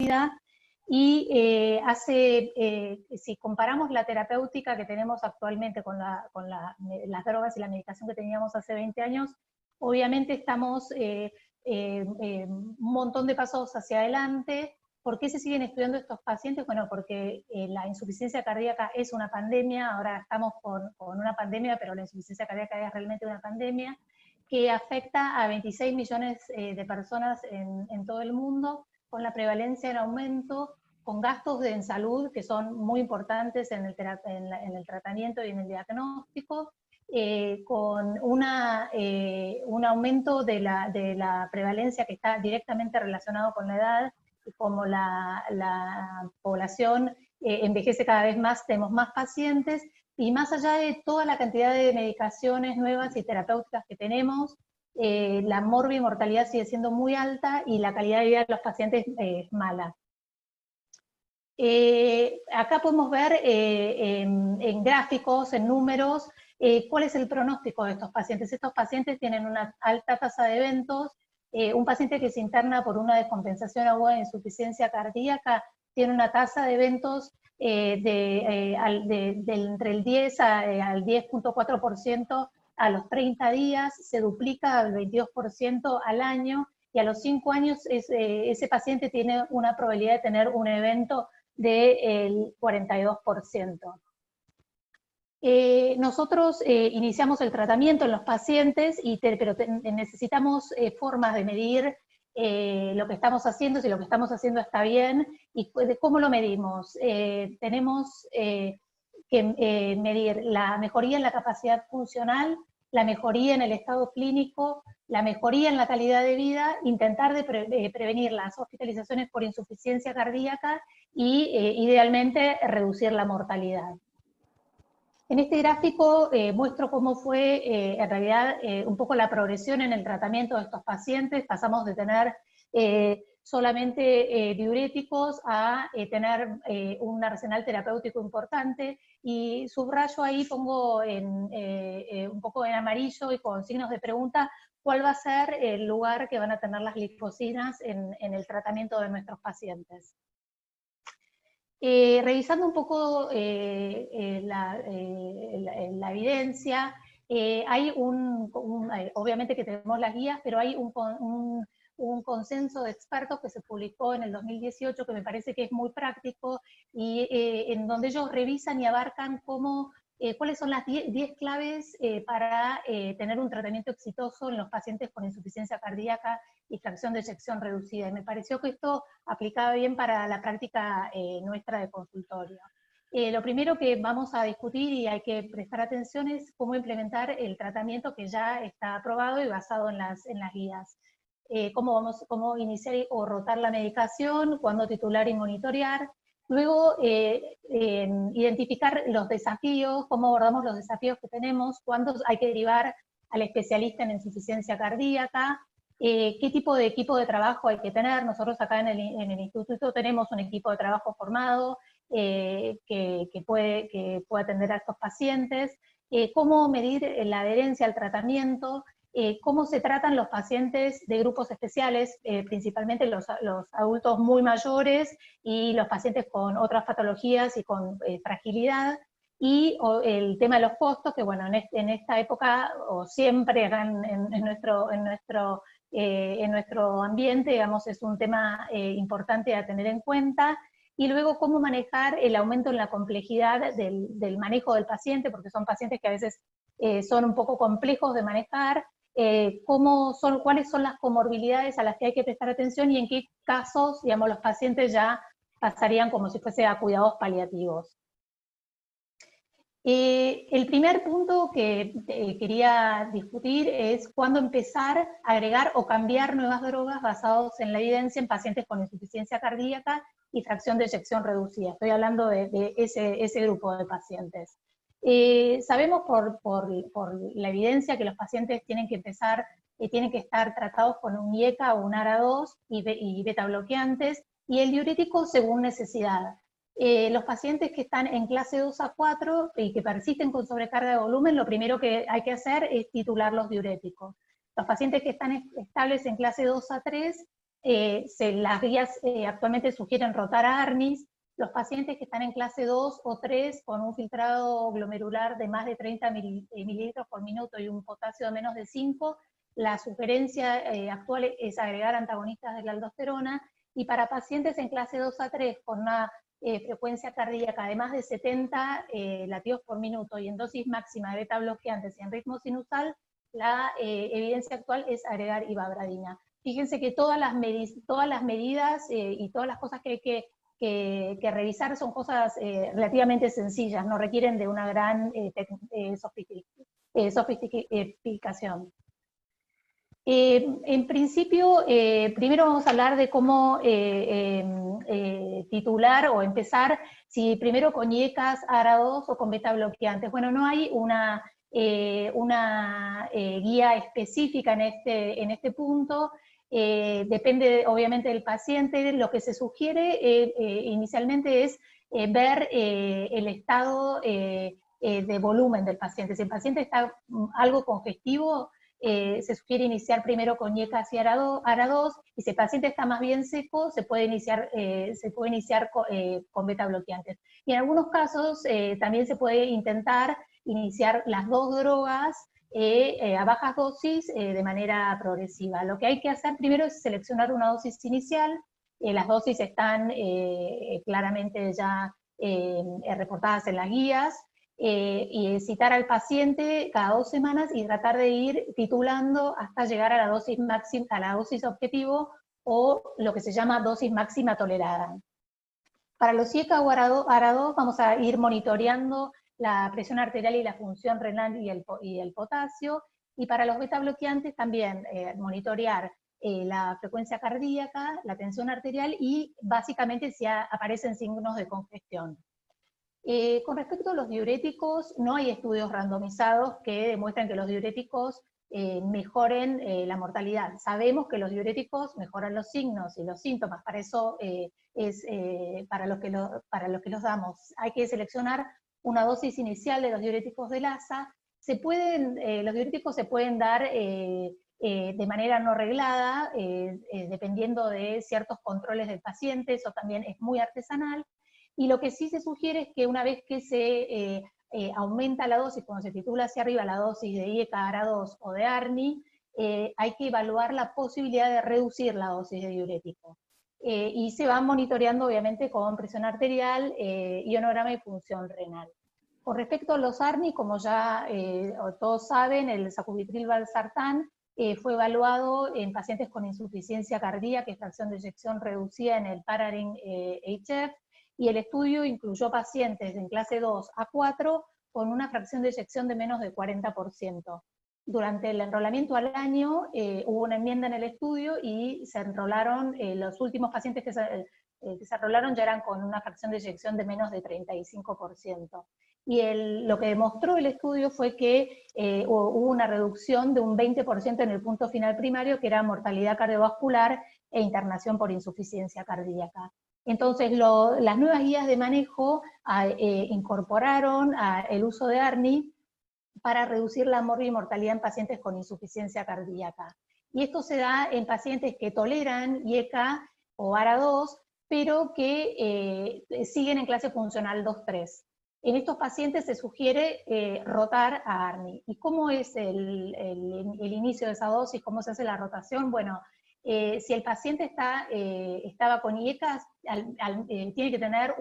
y si comparamos la terapéutica que tenemos actualmente con las drogas y la medicación que teníamos hace 20 años, obviamente estamos un montón de pasos hacia adelante. ¿Por qué se siguen estudiando estos pacientes? Bueno, porque la insuficiencia cardíaca es una pandemia, ahora estamos con una pandemia, pero la insuficiencia cardíaca es realmente una pandemia, que afecta a 26 millones de personas en todo el mundo, con la prevalencia en aumento, con gastos en salud que son muy importantes en el tratamiento y en el diagnóstico, con un aumento de la prevalencia que está directamente relacionado con la edad, y como la población envejece cada vez más, tenemos más pacientes, y más allá de toda la cantidad de medicaciones nuevas y terapéuticas que tenemos, la morbimortalidad sigue siendo muy alta y la calidad de vida de los pacientes es mala. Acá podemos ver en gráficos, en números, cuál es el pronóstico de estos pacientes. Estos pacientes tienen una alta tasa de eventos. Un paciente que se interna por una descompensación aguda de insuficiencia cardíaca tiene una tasa de eventos entre el 10 al 10.4% a los 30 días, se duplica al 22% al año, y a los 5 años ese paciente tiene una probabilidad de tener un evento del 42%. Nosotros iniciamos el tratamiento en los pacientes, pero necesitamos formas de medir lo que estamos haciendo, si lo que estamos haciendo está bien, y cómo lo medimos. Tenemos que medir la mejoría en la capacidad funcional, la mejoría en el estado clínico, la mejoría en la calidad de vida, intentar prevenir las hospitalizaciones por insuficiencia cardíaca y idealmente reducir la mortalidad. En este gráfico muestro cómo fue en realidad un poco la progresión en el tratamiento de estos pacientes. Pasamos de tener solamente diuréticos a tener un arsenal terapéutico importante, y subrayo ahí, pongo un poco en amarillo y con signos de pregunta, cuál va a ser el lugar que van a tener las glifosadas en el tratamiento de nuestros pacientes. Revisando un poco la evidencia, hay obviamente que tenemos las guías, pero hay un consenso de expertos que se publicó en el 2018 que me parece que es muy práctico, y en donde ellos revisan y abarcan cuáles son las 10 claves para tener un tratamiento exitoso en los pacientes con insuficiencia cardíaca y fracción de eyección reducida. Y me pareció que esto aplicaba bien para la práctica nuestra de consultorio. Lo primero que vamos a discutir y hay que prestar atención es cómo implementar el tratamiento que ya está aprobado y basado en las guías. Cómo iniciar o rotar la medicación, cuándo titular y monitorear. Luego, identificar los desafíos, cómo abordamos los desafíos que tenemos, cuándo hay que derivar al especialista en insuficiencia cardíaca, qué tipo de equipo de trabajo hay que tener. Nosotros acá en el instituto tenemos un equipo de trabajo formado que puede atender a estos pacientes, cómo medir la adherencia al tratamiento, cómo se tratan los pacientes de grupos especiales, principalmente los adultos muy mayores y los pacientes con otras patologías y con fragilidad, y el tema de los costos, que bueno, en esta época, o siempre acá en nuestro ambiente, digamos, es un tema importante a tener en cuenta. Y luego cómo manejar el aumento en la complejidad del manejo del paciente, porque son pacientes que a veces son un poco complejos de manejar, cuáles son las comorbilidades a las que hay que prestar atención y en qué casos, digamos, los pacientes ya pasarían como si fuese a cuidados paliativos. El primer punto que quería discutir es cuándo empezar a agregar o cambiar nuevas drogas basadas en la evidencia en pacientes con insuficiencia cardíaca y fracción de eyección reducida. Estoy hablando de ese grupo de pacientes. Sabemos por la evidencia que los pacientes tienen que estar tratados con un IECA o un ARA2 y beta bloqueantes, y el diurético según necesidad. Los pacientes que están en clase 2 a 4 y que persisten con sobrecarga de volumen, lo primero que hay que hacer es titular los diuréticos. Los pacientes que están estables en clase 2 a 3, las guías actualmente sugieren rotar a ARNIs. Los pacientes que están en clase 2 o 3 con un filtrado glomerular de más de 30 mililitros por minuto y un potasio de menos de 5, la sugerencia actual es agregar antagonistas de la aldosterona, y para pacientes en clase 2 a 3 con una frecuencia cardíaca de más de 70 latidos por minuto y en dosis máxima de beta bloqueantes y en ritmo sinusal, la evidencia actual es agregar ivabradina. Fíjense que todas las medidas y todas las cosas que hay que revisar son cosas relativamente sencillas, no requieren de una gran sofisticación. En principio, primero vamos a hablar de cómo titular o empezar, si primero con IECAS, ARA2 o con beta bloqueantes. Bueno, no hay una guía específica en este punto. Depende obviamente del paciente. Lo que se sugiere inicialmente es ver el estado de volumen del paciente. Si el paciente está algo congestivo, se sugiere iniciar primero con IECAS y ARA2, y si el paciente está más bien seco, se puede iniciar con beta bloqueantes. Y en algunos casos también se puede intentar iniciar las dos drogas a bajas dosis de manera progresiva. Lo que hay que hacer primero es seleccionar una dosis inicial. Las dosis están claramente ya reportadas en las guías, y citar al paciente cada 2 semanas y tratar de ir titulando hasta llegar a la dosis máxima, a la dosis objetivo, o lo que se llama dosis máxima tolerada. Para los IECA o ARA2 vamos a ir monitoreando la presión arterial y la función renal y el potasio, y para los beta bloqueantes también monitorear la frecuencia cardíaca, la tensión arterial y básicamente si aparecen signos de congestión. Con respecto a los diuréticos, no hay estudios randomizados que demuestran que los diuréticos mejoren la mortalidad. Sabemos que los diuréticos mejoran los signos y los síntomas, para eso es para los que los damos. Hay que seleccionar una dosis inicial de los diuréticos de LASA. Los diuréticos se pueden dar de manera no reglada, dependiendo de ciertos controles del paciente, eso también es muy artesanal. Y lo que sí se sugiere es que una vez que se aumenta la dosis, cuando se titula hacia arriba la dosis de IECA, ARA2 o de ARNI, hay que evaluar la posibilidad de reducir la dosis de diurético. Y se va monitoreando obviamente con presión arterial, ionograma y función renal. Con respecto a los ARNI, como ya todos saben, el sacubitril/valsartán fue evaluado en pacientes con insuficiencia cardíaca y fracción de eyección reducida en el Paradigm-HF, y el estudio incluyó pacientes en clase 2 a 4 con una fracción de eyección de menos de 40%. Durante el enrolamiento al año hubo una enmienda en el estudio y se enrolaron, los últimos pacientes que se enrolaron ya eran con una fracción de eyección de menos de 35%. Y lo que demostró el estudio fue que hubo una reducción de un 20% en el punto final primario, que era mortalidad cardiovascular e internación por insuficiencia cardíaca. Entonces, las nuevas guías de manejo incorporaron el uso de ARNI para reducir la mortalidad en pacientes con insuficiencia cardíaca. Y esto se da en pacientes que toleran IECA o ARA2, pero que siguen en clase funcional 2-3. En estos pacientes se sugiere rotar a ARNI. ¿Y cómo es el inicio de esa dosis? ¿Cómo se hace la rotación? Bueno, si el paciente estaba con IECAS, tiene que tener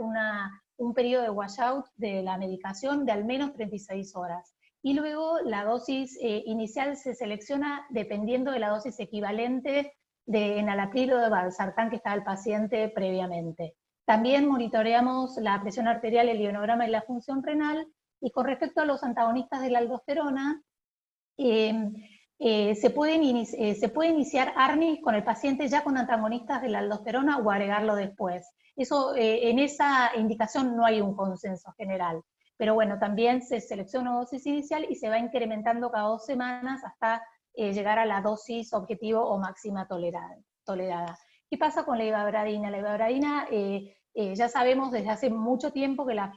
un periodo de washout de la medicación de al menos 36 horas. Y luego la dosis inicial se selecciona dependiendo de la dosis equivalente de enalapril o de valsartán que estaba el paciente previamente. También monitoreamos la presión arterial, el ionograma y la función renal, y con respecto a los antagonistas de la aldosterona, se puede iniciar ARNI con el paciente ya con antagonistas de la aldosterona o agregarlo después. Eso, en esa indicación no hay un consenso general. Pero bueno, también se selecciona una dosis inicial y se va incrementando cada 2 semanas hasta llegar a la dosis objetivo o máxima tolerada. ¿Qué pasa con la ivabradina? La ivabradina, ya sabemos desde hace mucho tiempo que la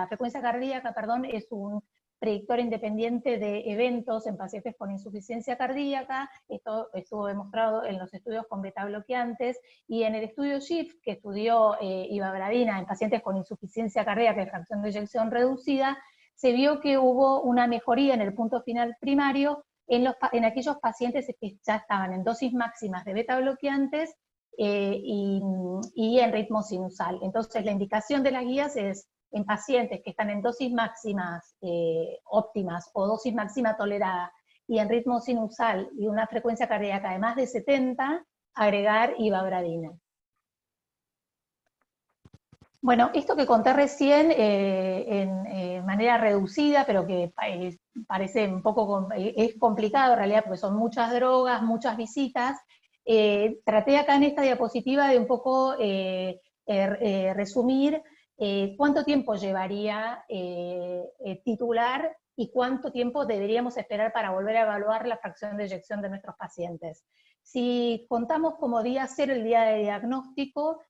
frecuencia cardíaca, es un predictor independiente de eventos en pacientes con insuficiencia cardíaca. Esto estuvo demostrado en los estudios con beta bloqueantes, y en el estudio SHIFT, que estudió ivabradina en pacientes con insuficiencia cardíaca y fracción de eyección reducida, se vio que hubo una mejoría en el punto final primario en aquellos pacientes que ya estaban en dosis máximas de beta bloqueantes y en ritmo sinusal. Entonces la indicación de las guías es en pacientes que están en dosis máximas óptimas o dosis máxima tolerada y en ritmo sinusal y una frecuencia cardíaca de más de 70, agregar ivabradina. Bueno, esto que conté recién en manera reducida, pero que parece un poco, es complicado en realidad porque son muchas drogas, muchas visitas. Traté acá en esta diapositiva de un poco resumir cuánto tiempo llevaría titular y cuánto tiempo deberíamos esperar para volver a evaluar la fracción de eyección de nuestros pacientes. Si contamos como día cero el día de diagnóstico,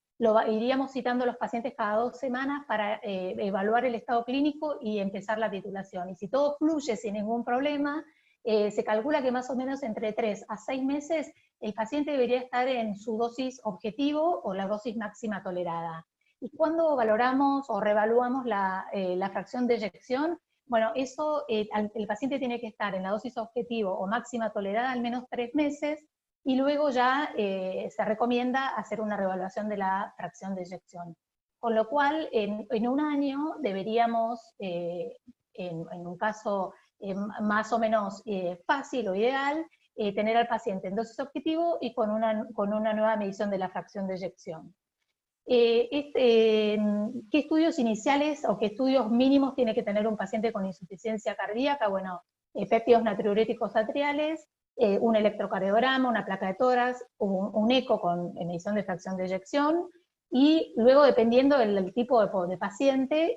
iríamos citando a los pacientes cada 2 semanas para evaluar el estado clínico y empezar la titulación. Y si todo fluye sin ningún problema, se calcula que más o menos entre 3 a 6 meses el paciente debería estar en su dosis objetivo o la dosis máxima tolerada. ¿Y cuándo valoramos o reevaluamos la fracción de eyección? Bueno, eso, el paciente tiene que estar en la dosis objetivo o máxima tolerada al menos 3 meses, y luego ya se recomienda hacer una reevaluación de la fracción de eyección. Con lo cual, en un año deberíamos, en un caso más o menos fácil o ideal, tener al paciente en dosis objetivo y con una nueva medición de la fracción de eyección. ¿Qué estudios iniciales o qué estudios mínimos tiene que tener un paciente con insuficiencia cardíaca? Bueno, péptidos natriuréticos atriales, un electrocardiograma, una placa de tórax, un eco con medición de fracción de eyección, y luego, dependiendo del tipo de paciente,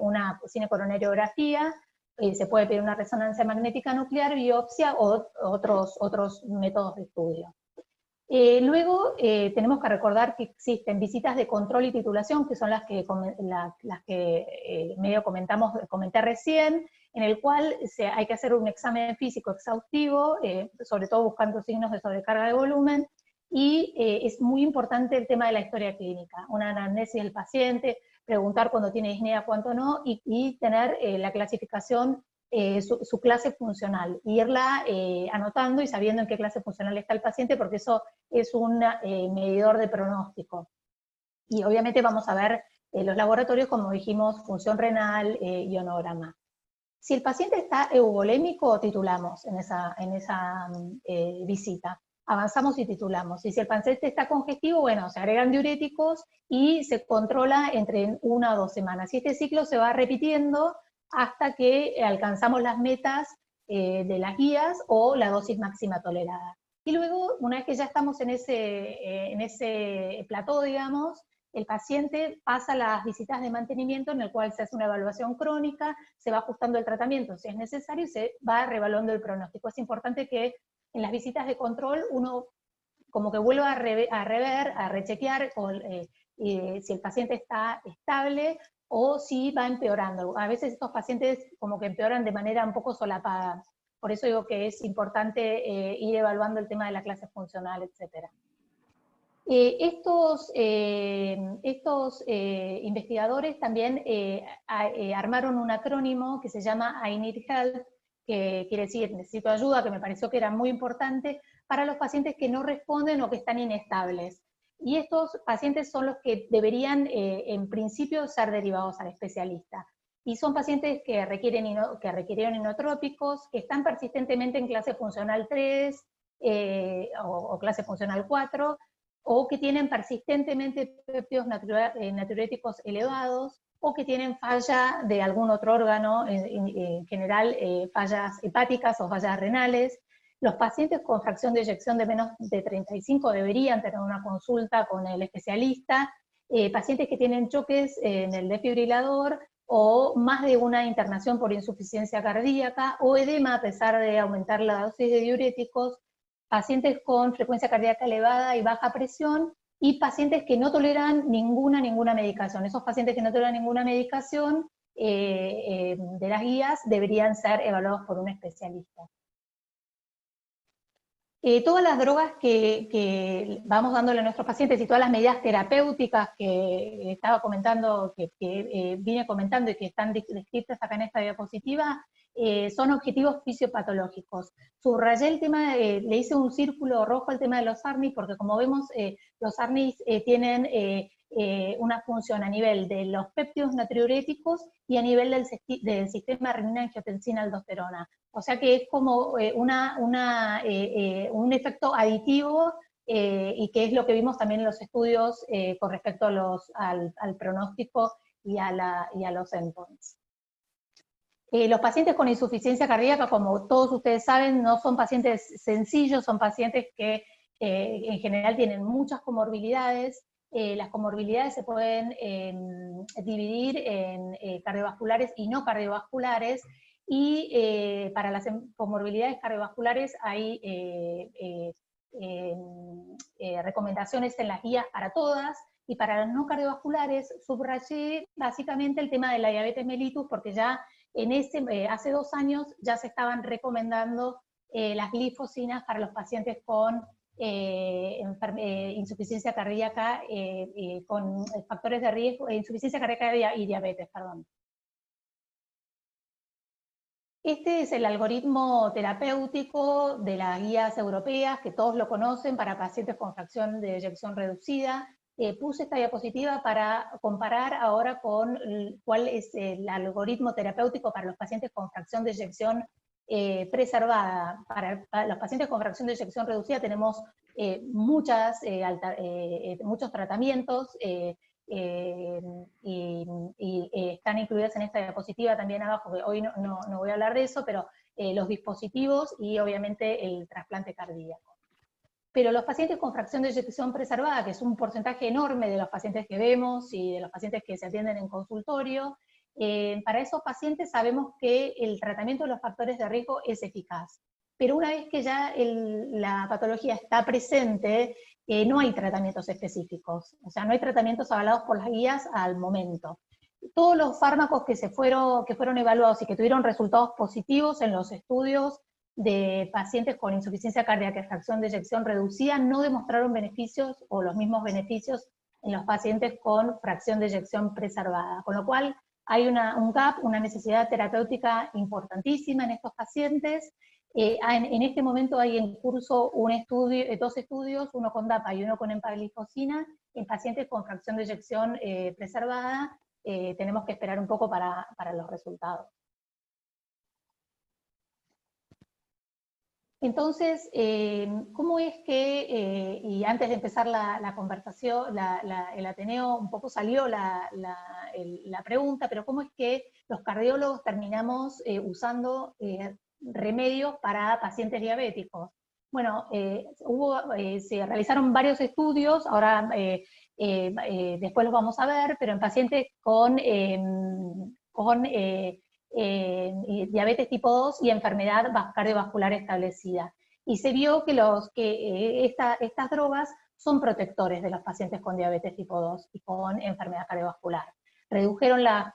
una cinecoronariografía, se puede pedir una resonancia magnética nuclear, biopsia o otros métodos de estudio. Luego tenemos que recordar que existen visitas de control y titulación, que son las que medio comenté recién, en el cual hay que hacer un examen físico exhaustivo, sobre todo buscando signos de sobrecarga de volumen, y es muy importante el tema de la historia clínica, una anamnesis del paciente, preguntar cuando tiene disnea, cuánto no, y tener la clasificación, su clase funcional, irla anotando y sabiendo en qué clase funcional está el paciente, porque eso es un medidor de pronóstico. Y obviamente vamos a ver los laboratorios, como dijimos, función renal, ionograma. Si el paciente está euvolémico, titulamos en esa visita. Avanzamos y titulamos. Y si el paciente está congestivo, bueno, se agregan diuréticos y se controla entre 1 o 2 semanas. Y este ciclo se va repitiendo hasta que alcanzamos las metas de las guías o la dosis máxima tolerada. Y luego, una vez que ya estamos en ese plató, digamos, el paciente pasa las visitas de mantenimiento, en el cual se hace una evaluación crónica, se va ajustando el tratamiento si es necesario y se va reevaluando el pronóstico. Es importante que en las visitas de control uno como que vuelva a rechequear si el paciente está estable o si va empeorando. A veces estos pacientes como que empeoran de manera un poco solapada. Por eso digo que es importante ir evaluando el tema de la clase funcional, etc. Estos investigadores también armaron un acrónimo que se llama I Need Help, que quiere decir necesito ayuda, que me pareció que era muy importante para los pacientes que no responden o que están inestables. Y estos pacientes son los que deberían, en principio, ser derivados al especialista. Y son pacientes que requirieron inotrópicos, que están persistentemente en clase funcional 3 o clase funcional 4, o que tienen persistentemente péptidos natriuréticos elevados, o que tienen falla de algún otro órgano, en general fallas hepáticas o fallas renales. Los pacientes con fracción de eyección de menos de 35 deberían tener una consulta con el especialista. Pacientes que tienen choques en el desfibrilador, o más de una internación por insuficiencia cardíaca, o edema a pesar de aumentar la dosis de diuréticos, pacientes con frecuencia cardíaca elevada y baja presión, y pacientes que no toleran ninguna medicación. Esos pacientes que no toleran ninguna medicación de las guías deberían ser evaluados por un especialista. Todas las drogas que vamos dándole a nuestros pacientes y todas las medidas terapéuticas que estaba comentando, que vine comentando y que están descritas acá en esta diapositiva, son objetivos fisiopatológicos. Subrayé el tema, le hice un círculo rojo al tema de los ARNIs, porque como vemos, los ARNIs tienen una función a nivel de los péptidos natriuréticos y a nivel del sistema renina-angiotensina-aldosterona. O sea que es como un efecto aditivo y que es lo que vimos también en los estudios con respecto a al pronóstico y a los endpoints. Los pacientes con insuficiencia cardíaca, como todos ustedes saben, no son pacientes sencillos, son pacientes que en general tienen muchas comorbilidades. Las comorbilidades se pueden dividir en cardiovasculares y no cardiovasculares, y para las comorbilidades cardiovasculares hay recomendaciones en las guías para todas, y para las no cardiovasculares subrayé básicamente el tema de la diabetes mellitus, porque ya hace 2 años ya se estaban recomendando las glifosinas para los pacientes con insuficiencia cardíaca, con factores de riesgo, insuficiencia cardíaca y diabetes, perdón. Este es el algoritmo terapéutico de las guías europeas, que todos lo conocen, para pacientes con fracción de eyección reducida. Puse esta diapositiva para comparar ahora con cuál es el algoritmo terapéutico para los pacientes con fracción de eyección preservada. Para los pacientes con fracción de eyección reducida tenemos muchos tratamientos, y están incluidas en esta diapositiva también abajo, que hoy no voy a hablar de eso, pero los dispositivos y obviamente el trasplante cardíaco. Pero los pacientes con fracción de eyección preservada, que es un porcentaje enorme de los pacientes que vemos y de los pacientes que se atienden en consultorio, para esos pacientes sabemos que el tratamiento de los factores de riesgo es eficaz. Pero una vez que ya la patología está presente, no hay tratamientos específicos, o sea, no hay tratamientos avalados por las guías al momento. Todos los fármacos que fueron evaluados y que tuvieron resultados positivos en los estudios de pacientes con insuficiencia cardíaca y fracción de eyección reducida no demostraron beneficios o los mismos beneficios en los pacientes con fracción de eyección preservada, con lo cual hay un gap, una necesidad terapéutica importantísima en estos pacientes. En este momento hay en curso dos estudios, uno con DAPA y uno con empaglifosina, en pacientes con fracción de eyección preservada. Tenemos que esperar un poco para los resultados. Entonces, ¿cómo es que, y antes de empezar la conversación, el Ateneo, un poco salió la pregunta, pero cómo es que los cardiólogos terminamos usando remedios para pacientes diabéticos? Bueno, se realizaron varios estudios, ahora después los vamos a ver, pero en pacientes con diabetes tipo 2 y enfermedad cardiovascular establecida. Y se vio que estas drogas son protectores de los pacientes con diabetes tipo 2 y con enfermedad cardiovascular. Redujeron las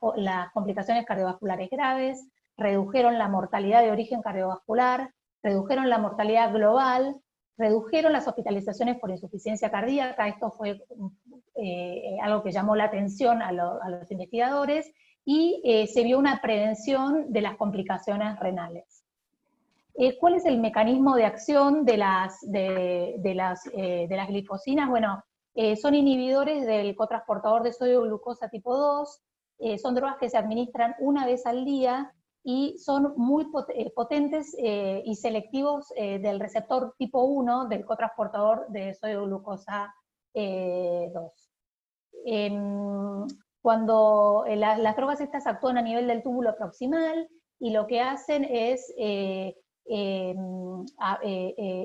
complicaciones cardiovasculares graves, redujeron la mortalidad de origen cardiovascular, redujeron la mortalidad global, redujeron las hospitalizaciones por insuficiencia cardíaca. Esto fue algo que llamó la atención a los investigadores, y se vio una prevención de las complicaciones renales. ¿Cuál es el mecanismo de acción de las glifosinas? Bueno, son inhibidores del cotransportador de sodio glucosa tipo 2, son drogas que se administran una vez al día, y son muy potentes y selectivos del receptor tipo 1 del cotransportador de sodio glucosa 2. Cuando las drogas estas actúan a nivel del túbulo proximal, y lo que hacen es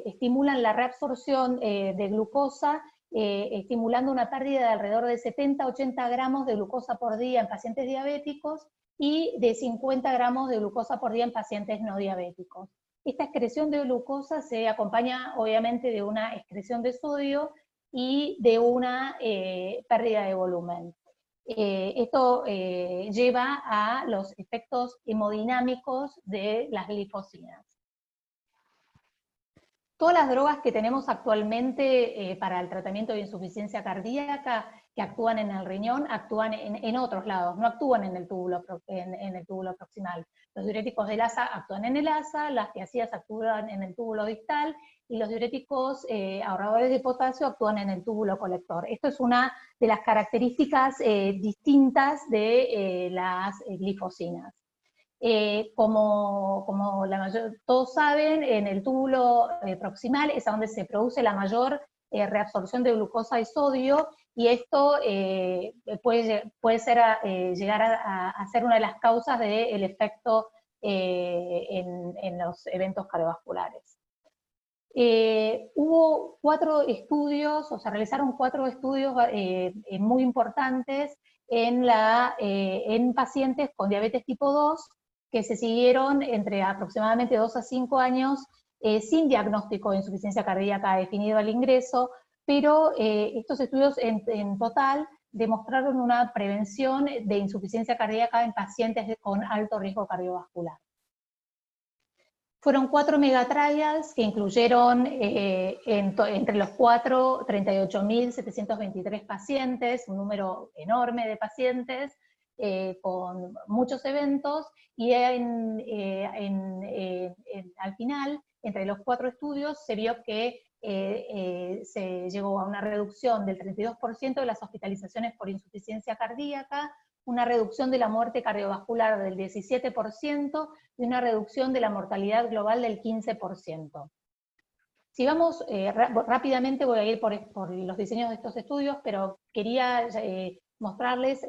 estimulan la reabsorción de glucosa, estimulando una pérdida de alrededor de 70-80 gramos de glucosa por día en pacientes diabéticos, y de 50 gramos de glucosa por día en pacientes no diabéticos. Esta excreción de glucosa se acompaña obviamente de una excreción de sodio y de una pérdida de volumen. Esto lleva a los efectos hemodinámicos de las glifosinas. Todas las drogas que tenemos actualmente para el tratamiento de insuficiencia cardíaca que actúan en el riñón, actúan en otros lados, no actúan en el túbulo proximal. Los diuréticos del asa actúan en el asa, las tiazidas actúan en el túbulo distal, y los diuréticos ahorradores de potasio actúan en el túbulo colector. Esto es una de las características distintas de las glifosinas. Como todos saben, en el túbulo proximal es donde se produce la mayor reabsorción de glucosa y sodio, y esto puede llegar a ser una de las causas del efecto en los eventos cardiovasculares. Hubo 4 estudios, o se realizaron 4 estudios muy importantes en pacientes con diabetes tipo 2, que se siguieron entre aproximadamente 2 a 5 años sin diagnóstico de insuficiencia cardíaca definido al ingreso, pero estos estudios en total demostraron una prevención de insuficiencia cardíaca en pacientes con alto riesgo cardiovascular. Fueron 4 megatrials que incluyeron entre los 4, 38.723 pacientes, un número enorme de pacientes, con muchos eventos, y al final, entre los 4 estudios, se vio que se llegó a una reducción del 32% de las hospitalizaciones por insuficiencia cardíaca, una reducción de la muerte cardiovascular del 17% y una reducción de la mortalidad global del 15%. Si vamos, rápidamente voy a ir por los diseños de estos estudios, pero quería mostrarles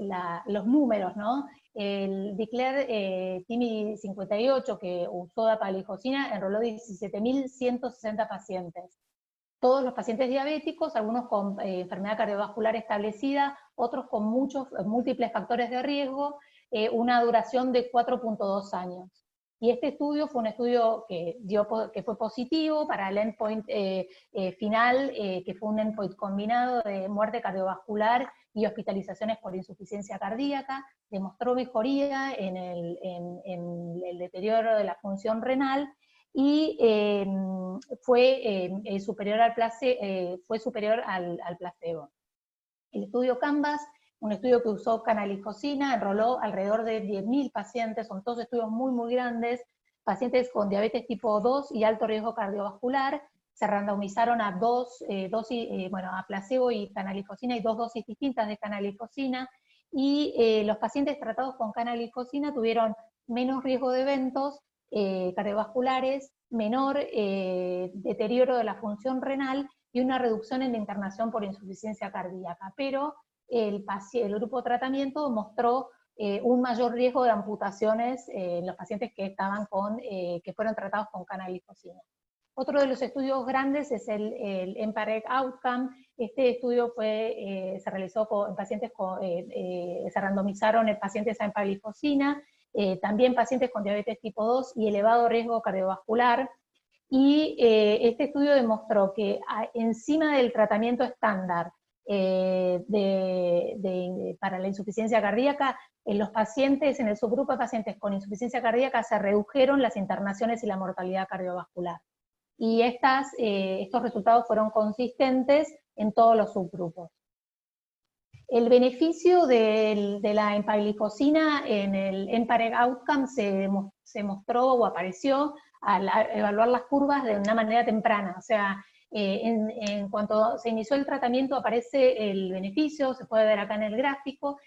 los números, ¿no? El DECLARE TIMI 58, que usó dapaglifosina, enroló 17.160 pacientes. Todos los pacientes diabéticos, algunos con enfermedad cardiovascular establecida, otros con múltiples factores de riesgo, una duración de 4.2 años. Y este estudio fue un estudio que fue positivo para el endpoint final, que fue un endpoint combinado de muerte cardiovascular y hospitalizaciones por insuficiencia cardíaca, demostró mejoría en el deterioro de la función renal, y fue superior al placebo. El estudio CANVAS, un estudio que usó canalifosina, enroló alrededor de 10.000 pacientes, son todos estudios muy, muy grandes, pacientes con diabetes tipo 2 y alto riesgo cardiovascular, se randomizaron a a placebo y canalifosina, y 2 dosis distintas de canalifosina, y los pacientes tratados con canalifosina tuvieron menos riesgo de eventos cardiovasculares, menor deterioro de la función renal y una reducción en la internación por insuficiencia cardíaca, pero el grupo de tratamiento mostró un mayor riesgo de amputaciones en los pacientes que fueron tratados con canalifosina. Otro de los estudios grandes es el EMPA-REG Outcome. Este estudio se realizó en pacientes se randomizaron en pacientes a empaglifosina, también pacientes con diabetes tipo 2 y elevado riesgo cardiovascular, y este estudio demostró que encima del tratamiento estándar para la insuficiencia cardíaca, en el subgrupo de pacientes con insuficiencia cardíaca se redujeron las internaciones y la mortalidad cardiovascular. Y estos resultados fueron consistentes en todos los subgrupos. El beneficio de la empaglifosina en el EMPA-REG Outcome se mostró o apareció al evaluar las curvas de una manera temprana, o sea, en cuanto se inició el tratamiento aparece el beneficio, se puede ver acá en el gráfico,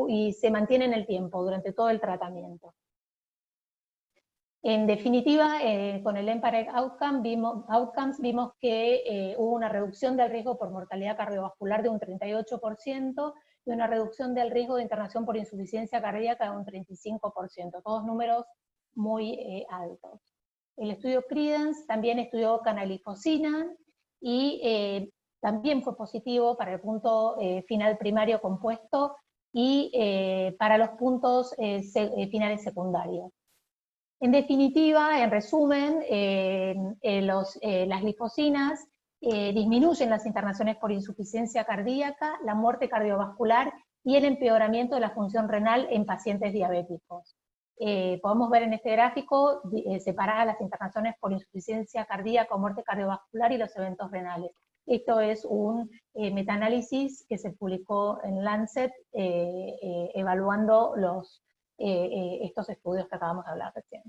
y se mantiene en el tiempo durante todo el tratamiento. En definitiva, con el EMPA-REG Outcomes vimos que hubo una reducción del riesgo por mortalidad cardiovascular de un 38% y una reducción del riesgo de internación por insuficiencia cardíaca de un 35%, todos números muy altos. El estudio Credence también estudió canalifosina y también fue positivo para el punto final primario compuesto y para los puntos finales secundarios. En definitiva, en resumen, las glifosinas disminuyen las internaciones por insuficiencia cardíaca, la muerte cardiovascular y el empeoramiento de la función renal en pacientes diabéticos. Podemos ver en este gráfico separadas las internaciones por insuficiencia cardíaca o muerte cardiovascular y los eventos renales. Esto es un metaanálisis que se publicó en Lancet evaluando estos estudios que acabamos de hablar recién.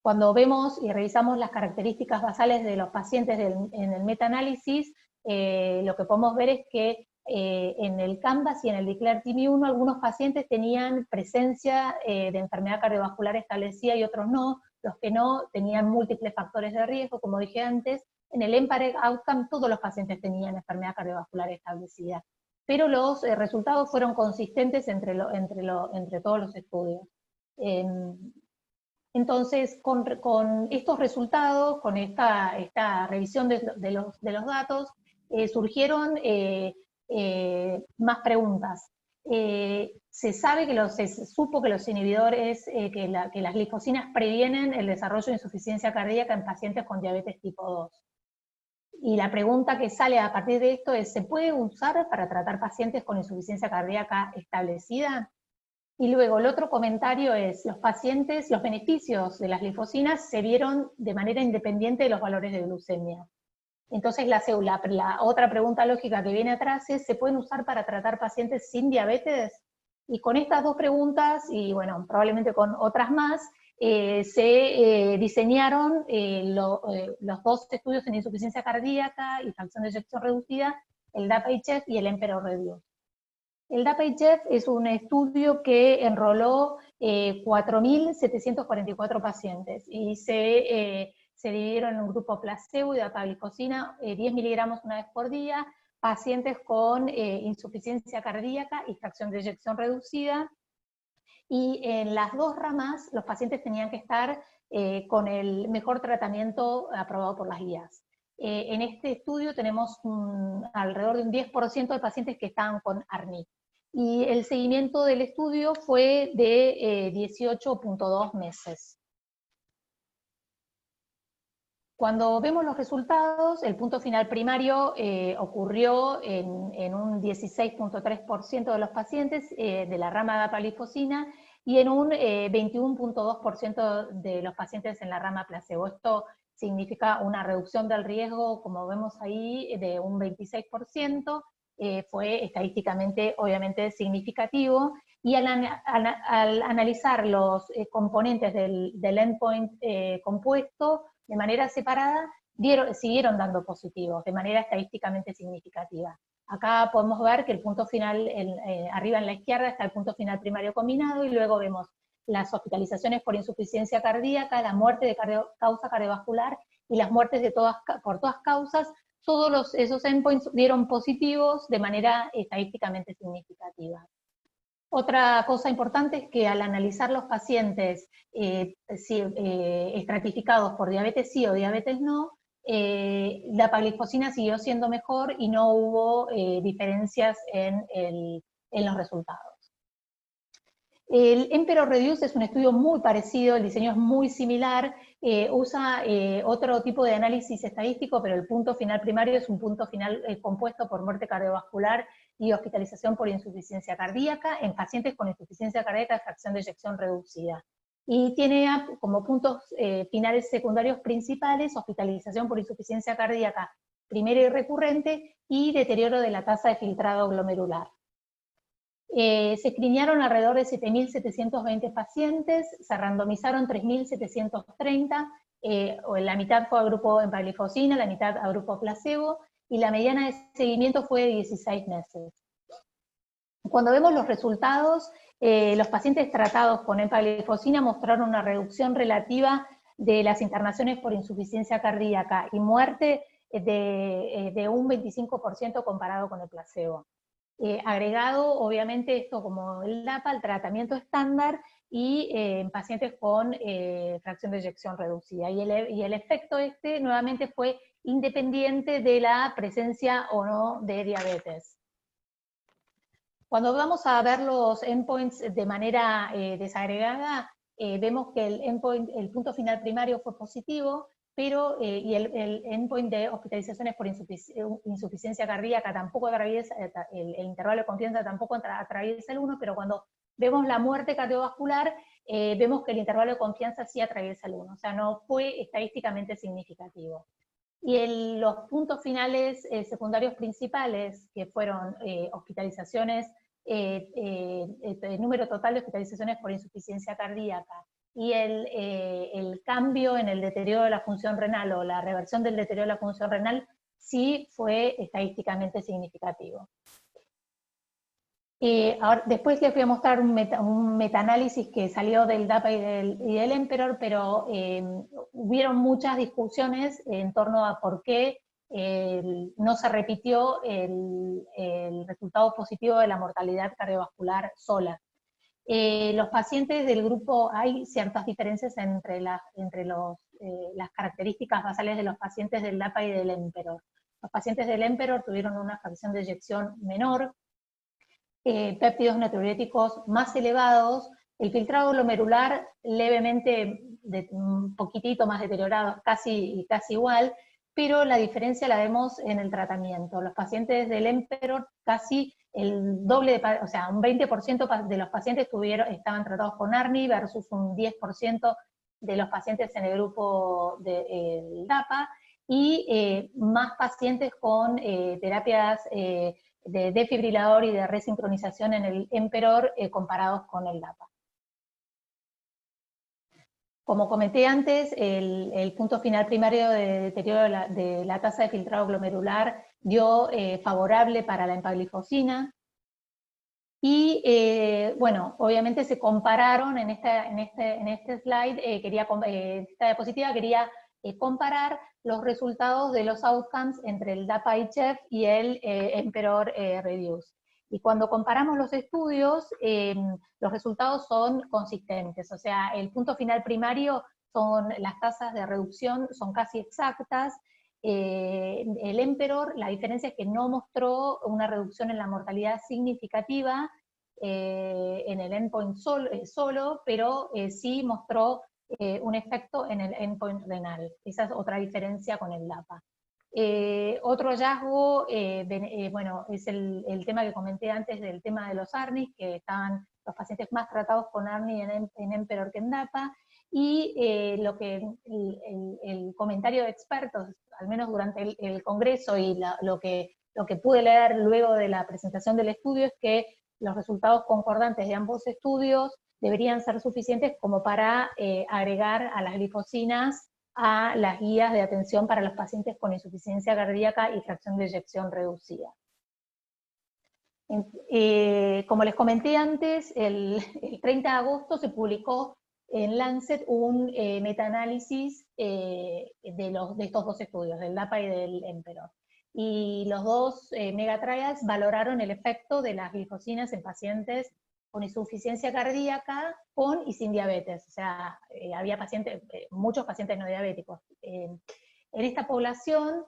Cuando vemos y revisamos las características basales de los pacientes en el metaanálisis, lo que podemos ver es que en el Canvas y en el DECLARE-TB1 algunos pacientes tenían presencia de enfermedad cardiovascular establecida y otros no. Los que no tenían múltiples factores de riesgo, como dije antes. En el EMPAREG Outcome todos los pacientes tenían enfermedad cardiovascular establecida, pero los resultados fueron consistentes entre todos los estudios. Entonces, con estos resultados, con esta revisión de los datos, surgieron más preguntas. Se supo que los inhibidores, que las glicosinas previenen el desarrollo de insuficiencia cardíaca en pacientes con diabetes tipo 2. Y la pregunta que sale a partir de esto es, ¿se puede usar para tratar pacientes con insuficiencia cardíaca establecida? Y luego el otro comentario es, los beneficios de las glifosinas se vieron de manera independiente de los valores de glucemia. Entonces la otra pregunta lógica que viene atrás es, ¿se pueden usar para tratar pacientes sin diabetes? Y con estas dos preguntas, y bueno, probablemente con otras más, se diseñaron los dos estudios en insuficiencia cardíaca y fracción de eyección reducida, el DAPA-HF y el EMPEROR-Reduce. El DAPA-HF es un estudio que enroló 4.744 pacientes y se dividieron en un grupo placebo y dapaglifosina, 10 miligramos una vez por día, pacientes con insuficiencia cardíaca y fracción de eyección reducida, y en las dos ramas los pacientes tenían que estar con el mejor tratamiento aprobado por las guías. En este estudio tenemos alrededor de un 10% de pacientes que estaban con ARNI. Y el seguimiento del estudio fue de 18.2 meses. Cuando vemos los resultados, el punto final primario ocurrió en un 16.3% de los pacientes de la rama de dapaglifosina y en un 21.2% de los pacientes en la rama placebo. Esto significa una reducción del riesgo, como vemos ahí, de un 26%, fue estadísticamente obviamente significativo, y al analizar los componentes del endpoint compuesto, de manera separada, siguieron dando positivos, de manera estadísticamente significativa. Acá podemos ver que el punto final, arriba en la izquierda está el punto final primario combinado, y luego vemos las hospitalizaciones por insuficiencia cardíaca, la muerte de causa cardiovascular y las muertes por todas causas. Todos esos endpoints dieron positivos de manera estadísticamente significativa. Otra cosa importante es que al analizar los pacientes estratificados por diabetes sí o diabetes no, la dapaglifosina siguió siendo mejor y no hubo diferencias en los resultados. El EMPEROR-Reduce es un estudio muy parecido, el diseño es muy similar, usa otro tipo de análisis estadístico, pero el punto final primario es un punto final compuesto por muerte cardiovascular y hospitalización por insuficiencia cardíaca en pacientes con insuficiencia cardíaca de fracción de eyección reducida. Y tiene como puntos finales secundarios principales hospitalización por insuficiencia cardíaca primera y recurrente y deterioro de la tasa de filtrado glomerular. Se escreenearon alrededor de 7.720 pacientes, se randomizaron 3.730, la mitad fue a grupo empaglifosina, la mitad a grupo placebo, y la mediana de seguimiento fue de 16 meses. Cuando vemos los resultados, los pacientes tratados con empaglifosina mostraron una reducción relativa de las internaciones por insuficiencia cardíaca y muerte de un 25% comparado con el placebo. Agregado, obviamente, esto como el DAPA, el tratamiento estándar, y en pacientes con fracción de eyección reducida. Y el efecto nuevamente fue independiente de la presencia o no de diabetes. Cuando vamos a ver los endpoints de manera desagregada, vemos que el punto final primario fue positivo, pero, y el endpoint de hospitalizaciones por insuficiencia cardíaca tampoco atraviesa, el intervalo de confianza tampoco atraviesa el 1, pero cuando vemos la muerte cardiovascular, vemos que el intervalo de confianza sí atraviesa el 1, o sea, no fue estadísticamente significativo. Y los puntos finales secundarios principales, que fueron hospitalizaciones, el número total de hospitalizaciones por insuficiencia cardíaca, y el cambio en el deterioro de la función renal o la reversión del deterioro de la función renal, sí fue estadísticamente significativo. Ahora, después les voy a mostrar un metaanálisis que salió del DAPA y del EMPEROR, pero hubieron muchas discusiones en torno a por qué no se repitió el resultado positivo de la mortalidad cardiovascular sola. Los pacientes del grupo, hay ciertas diferencias entre las características basales de los pacientes del DAPA y del EMPEROR. Los pacientes del EMPEROR tuvieron una fracción de eyección menor, péptidos natriuréticos más elevados, el filtrado glomerular levemente, un poquitito más deteriorado, casi igual, pero la diferencia la vemos en el tratamiento. Los pacientes del EMPEROR casi el doble, o sea, un 20% de los pacientes estaban tratados con ARNI versus un 10% de los pacientes en el grupo del DAPA, y más pacientes con terapias de desfibrilador y de resincronización en el EMPEROR comparados con el DAPA. Como comenté antes, el punto final primario de deterioro de la tasa de filtrado glomerular dio favorable para la empaglifosina. Y bueno, obviamente se compararon en este slide, esta diapositiva quería comparar los resultados de los outcomes entre el DAPA-HF y el EMPEROR Reduce. Y cuando comparamos los estudios, los resultados son consistentes, o sea, el punto final primario son las tasas de reducción, son casi exactas. El EMPEROR, la diferencia es que no mostró una reducción en la mortalidad significativa en el endpoint solo, pero sí mostró un efecto en el endpoint renal. Esa es otra diferencia con el DAPA. Otro hallazgo, bueno, es el tema que comenté antes del tema de los ARNIs, que estaban los pacientes más tratados con ARNI en EMPEROR que en DAPA, y el comentario de expertos, al menos durante el congreso, y lo que pude leer luego de la presentación del estudio, es que los resultados concordantes de ambos estudios deberían ser suficientes como para agregar a las glifosinas a las guías de atención para los pacientes con insuficiencia cardíaca y fracción de eyección reducida. Como les comenté antes, el 30 de agosto se publicó en Lancet un metaanálisis de estos dos estudios, del DAPA y del EMPEROR. Y los dos megatrials valoraron el efecto de las glifosinas en pacientes con insuficiencia cardíaca, con y sin diabetes. O sea, había muchos pacientes no diabéticos. En esta población,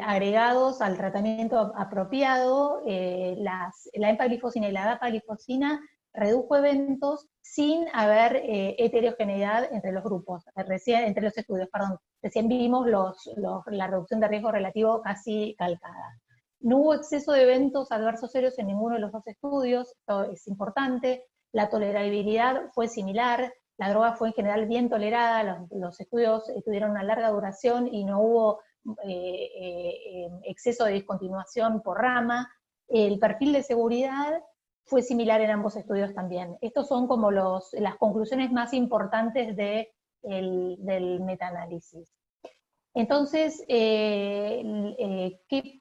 agregados al tratamiento apropiado, la empaglifosina y la dapaglifosina redujo eventos sin haber heterogeneidad entre los grupos, entre los estudios, perdón. Recién vimos la reducción de riesgo relativo casi calcada. No hubo exceso de eventos adversos serios en ninguno de los dos estudios, esto es importante. La tolerabilidad fue similar, la droga fue en general bien tolerada, los estudios tuvieron una larga duración y no hubo exceso de discontinuación por rama. El perfil de seguridad fue similar en ambos estudios también. Estos son como las conclusiones más importantes del metaanálisis. Entonces,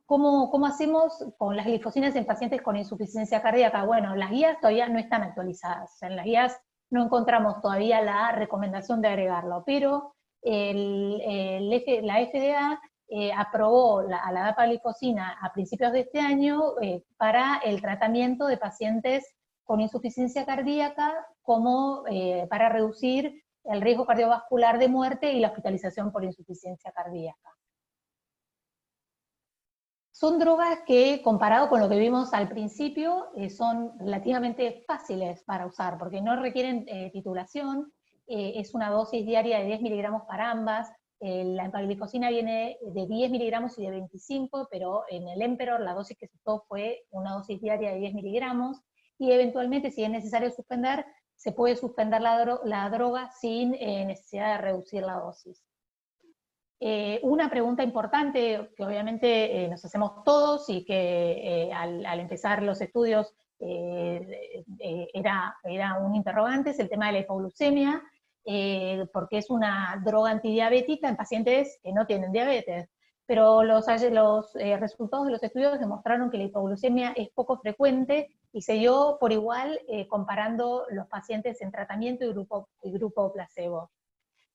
¿cómo hacemos con las glifosinas en pacientes con insuficiencia cardíaca? Bueno, las guías todavía no están actualizadas, o sea, en las guías no encontramos todavía la recomendación de agregarlo, pero la FDA aprobó a la dapaglifosina a principios de este año para el tratamiento de pacientes con insuficiencia cardíaca como para reducir el riesgo cardiovascular de muerte y la hospitalización por insuficiencia cardíaca. Son drogas que, comparado con lo que vimos al principio, son relativamente fáciles para usar, porque no requieren titulación, es una dosis diaria de 10 miligramos para ambas, la empaglifosina viene de 10 miligramos y de 25, pero en el Emperor la dosis que se usó fue una dosis diaria de 10 miligramos, y eventualmente, si es necesario suspender, se puede suspender la droga sin necesidad de reducir la dosis. Una pregunta importante que obviamente nos hacemos todos y que al empezar los estudios era un interrogante, es el tema de la hipoglucemia, porque es una droga antidiabética en pacientes que no tienen diabetes. Pero los resultados de los estudios demostraron que la hipoglucemia es poco frecuente y se dio por igual comparando los pacientes en tratamiento y grupo placebo.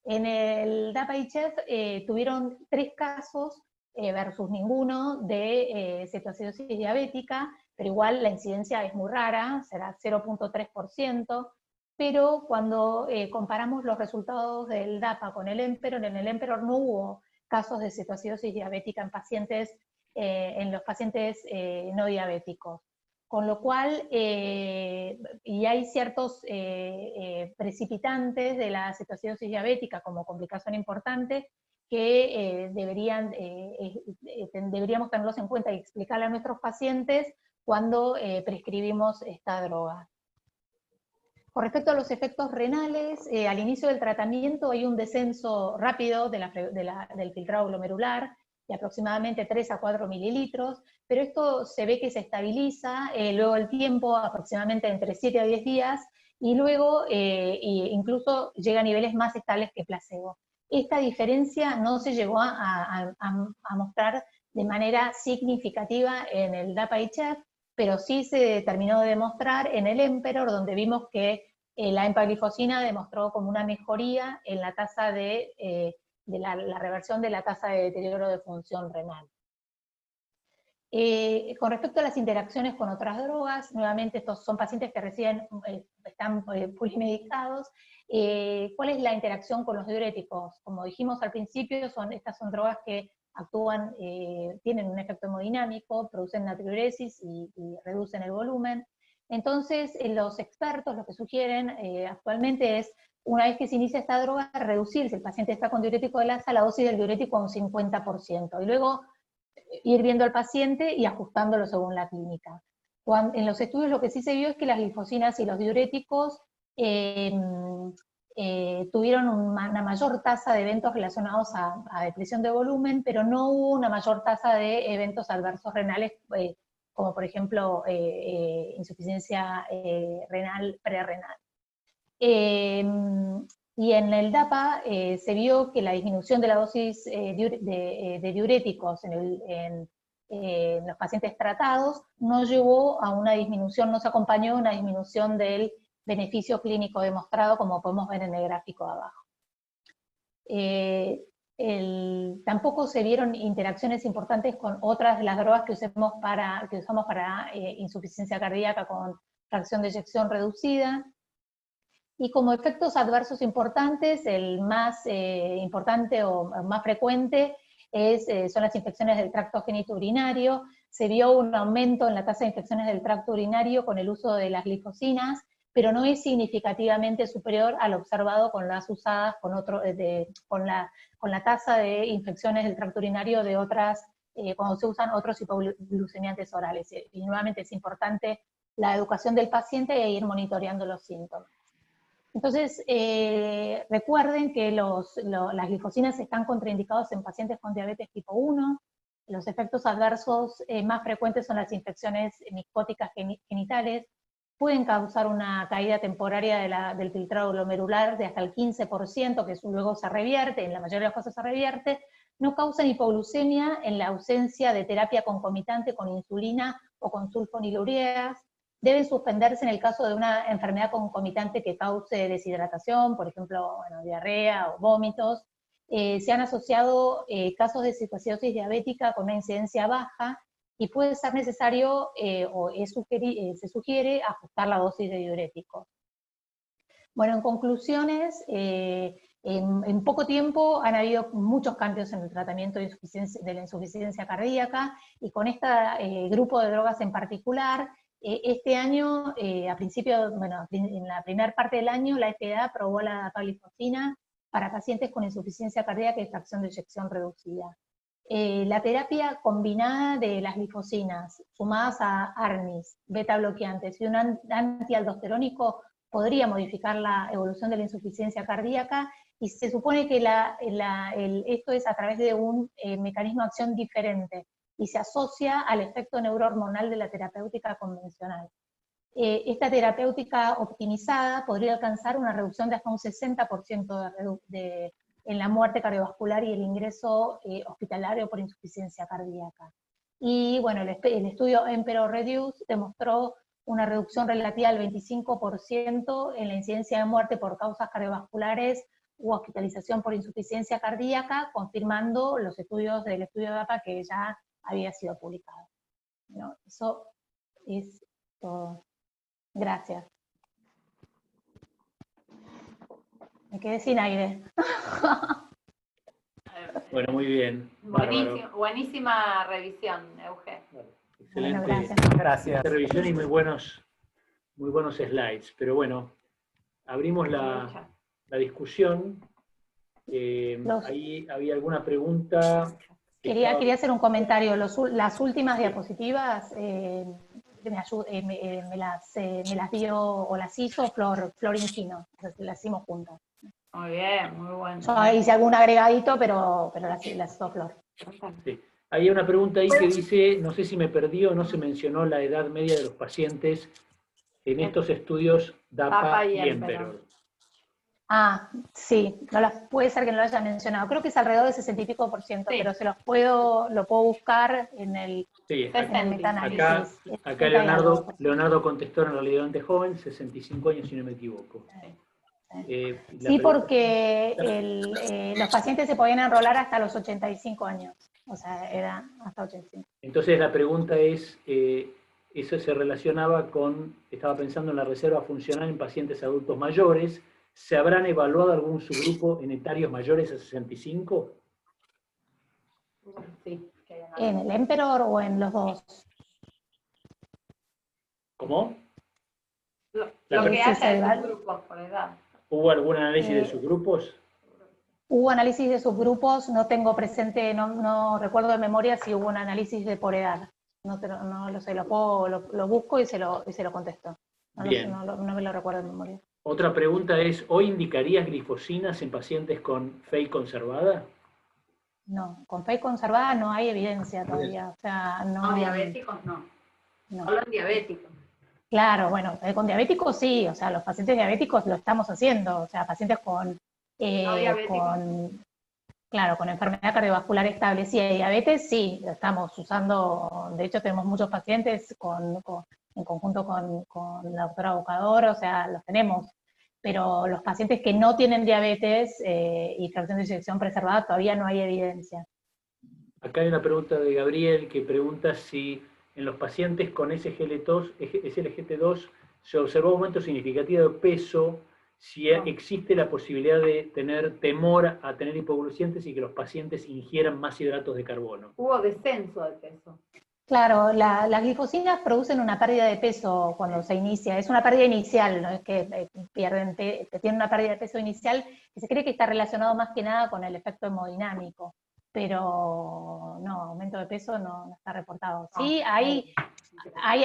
En el DAPA-HF tuvieron 3 casos versus ninguno de cetoacidosis diabética, pero igual la incidencia es muy rara, será 0.3%, pero cuando comparamos los resultados del DAPA con el Emperor, en el Emperor no hubo casos de cetoacidosis diabética en los pacientes no diabéticos. Con lo cual, y hay ciertos precipitantes de la cetoacidosis diabética como complicación importante que deberíamos tenerlos en cuenta y explicarle a nuestros pacientes cuando prescribimos esta droga. Con respecto a los efectos renales, al inicio del tratamiento hay un descenso rápido del filtrado glomerular, de aproximadamente 3 a 4 mililitros, pero esto se ve que se estabiliza luego del tiempo, aproximadamente entre 7 a 10 días, y luego incluso llega a niveles más estables que placebo. Esta diferencia no se llegó a mostrar de manera significativa en el DAPA-HF, pero sí se terminó de demostrar en el Emperor, donde vimos que la empaglifosina demostró como una mejoría en la tasa de la reversión de la tasa de deterioro de función renal. Con respecto a las interacciones con otras drogas, nuevamente estos son pacientes que están polimedicados. ¿Cuál es la interacción con los diuréticos? Como dijimos al principio, estas son drogas que actúan, tienen un efecto hemodinámico, producen natriuresis y reducen el volumen. Entonces, los expertos lo que sugieren actualmente es, una vez que se inicia esta droga, reducir, si el paciente está con diurético de Lassa, la dosis del diurético a un 50%, y luego ir viendo al paciente y ajustándolo según la clínica. En los estudios lo que sí se vio es que las glifosinas y los diuréticos tuvieron una mayor tasa de eventos relacionados a depresión de volumen, pero no hubo una mayor tasa de eventos adversos renales, como por ejemplo insuficiencia renal prerrenal. Y en el DAPA se vio que la disminución de la dosis de diuréticos en los pacientes tratados no llevó a una disminución, no se acompañó a una disminución del beneficio clínico demostrado, como podemos ver en el gráfico de abajo. Tampoco se vieron interacciones importantes con otras de las drogas que usamos para insuficiencia cardíaca con fracción de eyección reducida. Y como efectos adversos importantes, el más importante o más frecuente son las infecciones del tracto genitourinario. Se vio un aumento en la tasa de infecciones del tracto urinario con el uso de las glifosinas, pero no es significativamente superior al observado con las usadas con la tasa de infecciones del tracto urinario de otras, cuando se usan otros hipoglucemiantes orales. Y nuevamente es importante la educación del paciente e ir monitoreando los síntomas. Entonces, recuerden que las glifosinas están contraindicadas en pacientes con diabetes tipo 1, los efectos adversos más frecuentes son las infecciones micóticas genitales, pueden causar una caída temporaria del filtrado glomerular de hasta el 15%, que luego se revierte, en la mayoría de los casos se revierte, no causan hipoglucemia en la ausencia de terapia concomitante con insulina o con sulfonilureas, deben suspenderse en el caso de una enfermedad concomitante que cause deshidratación, por ejemplo, diarrea o vómitos. Se han asociado casos de cetoacidosis diabética con una incidencia baja y puede ser necesario se sugiere ajustar la dosis de diuréticos. Bueno, en conclusiones, en poco tiempo han habido muchos cambios en el tratamiento de la insuficiencia cardíaca, y con este grupo de drogas en particular, este año, en la primera parte del año, la FDA aprobó la dapaglifosina para pacientes con insuficiencia cardíaca y fracción de eyección reducida. La terapia combinada de las glifosinas, sumadas a ARNIs, beta bloqueantes y un antialdosterónico, podría modificar la evolución de la insuficiencia cardíaca, y se supone que esto es a través de un mecanismo de acción diferente, y se asocia al efecto neurohormonal de la terapéutica convencional. Esta terapéutica optimizada podría alcanzar una reducción de hasta un 60% en la muerte cardiovascular y el ingreso hospitalario por insuficiencia cardíaca. Y bueno, el estudio EMPEROR-Reduce demostró una reducción relativa al 25% en la incidencia de muerte por causas cardiovasculares u hospitalización por insuficiencia cardíaca, confirmando los estudios del estudio DAPA que ya había sido publicado. Bueno, eso es todo. Gracias. Me quedé sin aire. Bueno, muy bien. Buenísima revisión, Euge. Excelente. Bueno, Gracias. Revisión y muy buenos slides. Pero bueno, abrimos la discusión. Ahí había alguna pregunta. Quería hacer un comentario. Las últimas diapositivas me las dio o las hizo Flor Incino. Las hicimos juntas. Muy bien, muy bueno. Yo hice algún agregadito, pero las hizo Flor. Sí. Hay una pregunta ahí que dice, no sé si me perdí o no se mencionó la edad media de los pacientes en estos estudios DAPA y EMPEROR. Ah, sí, puede ser que no lo haya mencionado. Creo que es alrededor del 60 y pico %, sí. Pero lo puedo buscar en el metaanálisis. Acá Leonardo contestó en realidad antes joven, 65 años si no me equivoco. Sí, porque los pacientes se podían enrolar hasta los 85 años. O sea, era hasta 85. Entonces la pregunta es, eso se relacionaba con, estaba pensando en la reserva funcional en pacientes adultos mayores. ¿Se habrán evaluado algún subgrupo en etarios mayores a 65? Sí. ¿En el EMPEROR o en los dos? ¿Cómo? Lo que hace el subgrupo por edad. ¿Hubo algún análisis de subgrupos? Hubo análisis de subgrupos, no tengo presente, no recuerdo de memoria si hubo un análisis de por edad. No lo sé, lo busco y se lo contesto. No me lo recuerdo de memoria. Otra pregunta es, ¿hoy indicarías glifosinas en pacientes con FEI conservada? No, con FEI conservada no hay evidencia todavía. O sea, no, diabéticos no. Solo en diabéticos. Claro, bueno, con diabéticos sí, o sea, los pacientes diabéticos lo estamos haciendo, o sea, pacientes con enfermedad cardiovascular establecida y diabetes, sí, lo estamos usando. De hecho tenemos muchos pacientes en conjunto con la doctora Bocador, o sea, los tenemos, pero los pacientes que no tienen diabetes y fracción de eyección preservada todavía no hay evidencia. Acá hay una pregunta de Gabriel que pregunta si en los pacientes con SGLT2 se observó aumento significativo de peso, si existe la posibilidad de tener temor a tener hipoglucemias y que los pacientes ingieran más hidratos de carbono. Hubo descenso de peso. Claro, las glifosinas producen una pérdida de peso cuando se inicia, es una pérdida inicial, no es que tienen una pérdida de peso inicial, que se cree que está relacionado más que nada con el efecto hemodinámico, pero no, aumento de peso no está reportado. Sí, hay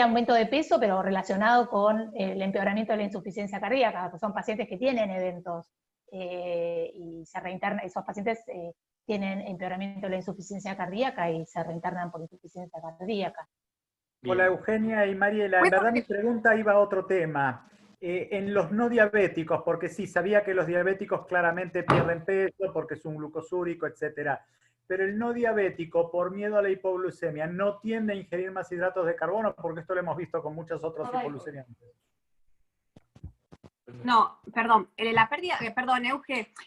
aumento de peso, pero relacionado con el empeoramiento de la insuficiencia cardíaca, que son pacientes que tienen eventos y se reinternan, esos pacientes tienen empeoramiento de la insuficiencia cardíaca y se reinternan por insuficiencia cardíaca. Bien. Hola Eugenia y Mariela, en verdad mi pregunta iba a otro tema. En los no diabéticos, porque sí, sabía que los diabéticos claramente pierden peso porque es un glucosúrico, etcétera. Pero el no diabético, por miedo a la hipoglucemia, no tiende a ingerir más hidratos de carbono, porque esto lo hemos visto con muchos otros hipoglucemiantes. No, perdón, Euge,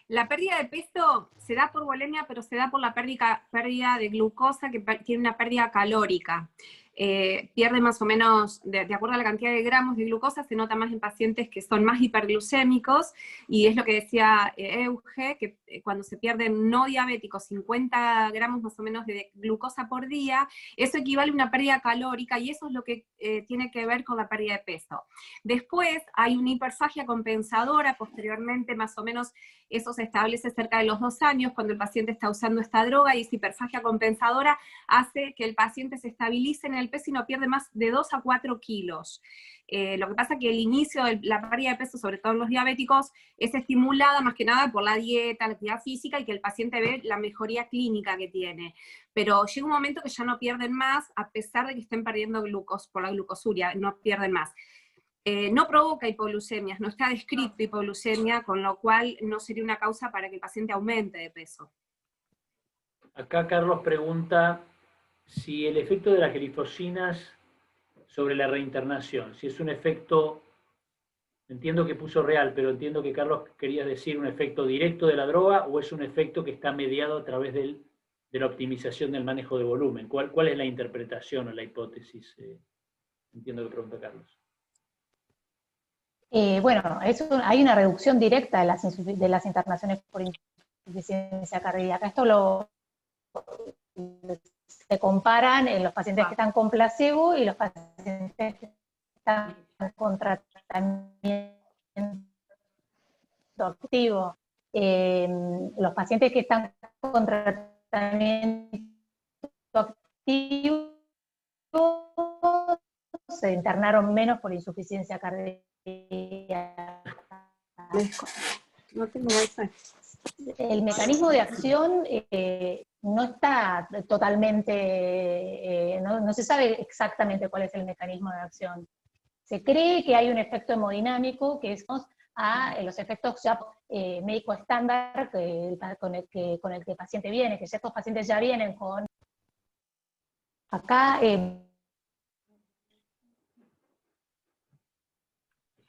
la pérdida de peso se da por bulimia, pero se da por la pérdida de glucosa, que tiene una pérdida calórica. pierde más o menos, de acuerdo a la cantidad de gramos de glucosa, se nota más en pacientes que son más hiperglucémicos, y es lo que decía Euge, que cuando se pierden no diabéticos 50 gramos más o menos de glucosa por día, eso equivale a una pérdida calórica, y eso es lo que tiene que ver con la pérdida de peso. Después hay una hiperfagia compensadora, posteriormente más o menos eso se establece cerca de los 2 años, cuando el paciente está usando esta droga, y esa hiperfagia compensadora hace que el paciente se estabilice en el peso y no pierde más de 2 a 4 kilos. Lo que pasa es que el inicio de la pérdida de peso, sobre todo en los diabéticos, es estimulada más que nada por la dieta, la actividad física, y que el paciente ve la mejoría clínica que tiene. Pero llega un momento que ya no pierden más, a pesar de que estén perdiendo glucos por la glucosuria, no pierden más. No provoca hipoglucemias, no está descrito hipoglucemia, con lo cual no sería una causa para que el paciente aumente de peso. Acá Carlos pregunta si el efecto de las glifosinas sobre la reinternación, si es un efecto, entiendo que puso real, pero entiendo que Carlos quería decir un efecto directo de la droga, o es un efecto que está mediado a través de la optimización del manejo de volumen. ¿Cuál es la interpretación o la hipótesis? Entiendo que pregunta Carlos. Bueno, hay una reducción directa de las internaciones por insuficiencia cardíaca. Esto se comparan en los pacientes que están con placebo y los pacientes que están con tratamiento activo. Los pacientes que están con tratamiento activo se internaron menos por insuficiencia cardíaca. No tengo wifi. El mecanismo de acción no está totalmente, no se sabe exactamente cuál es el mecanismo de acción. Se cree que hay un efecto hemodinámico, que es a los efectos ya médico estándar con el que el paciente viene, que ya estos pacientes ya vienen con... Acá...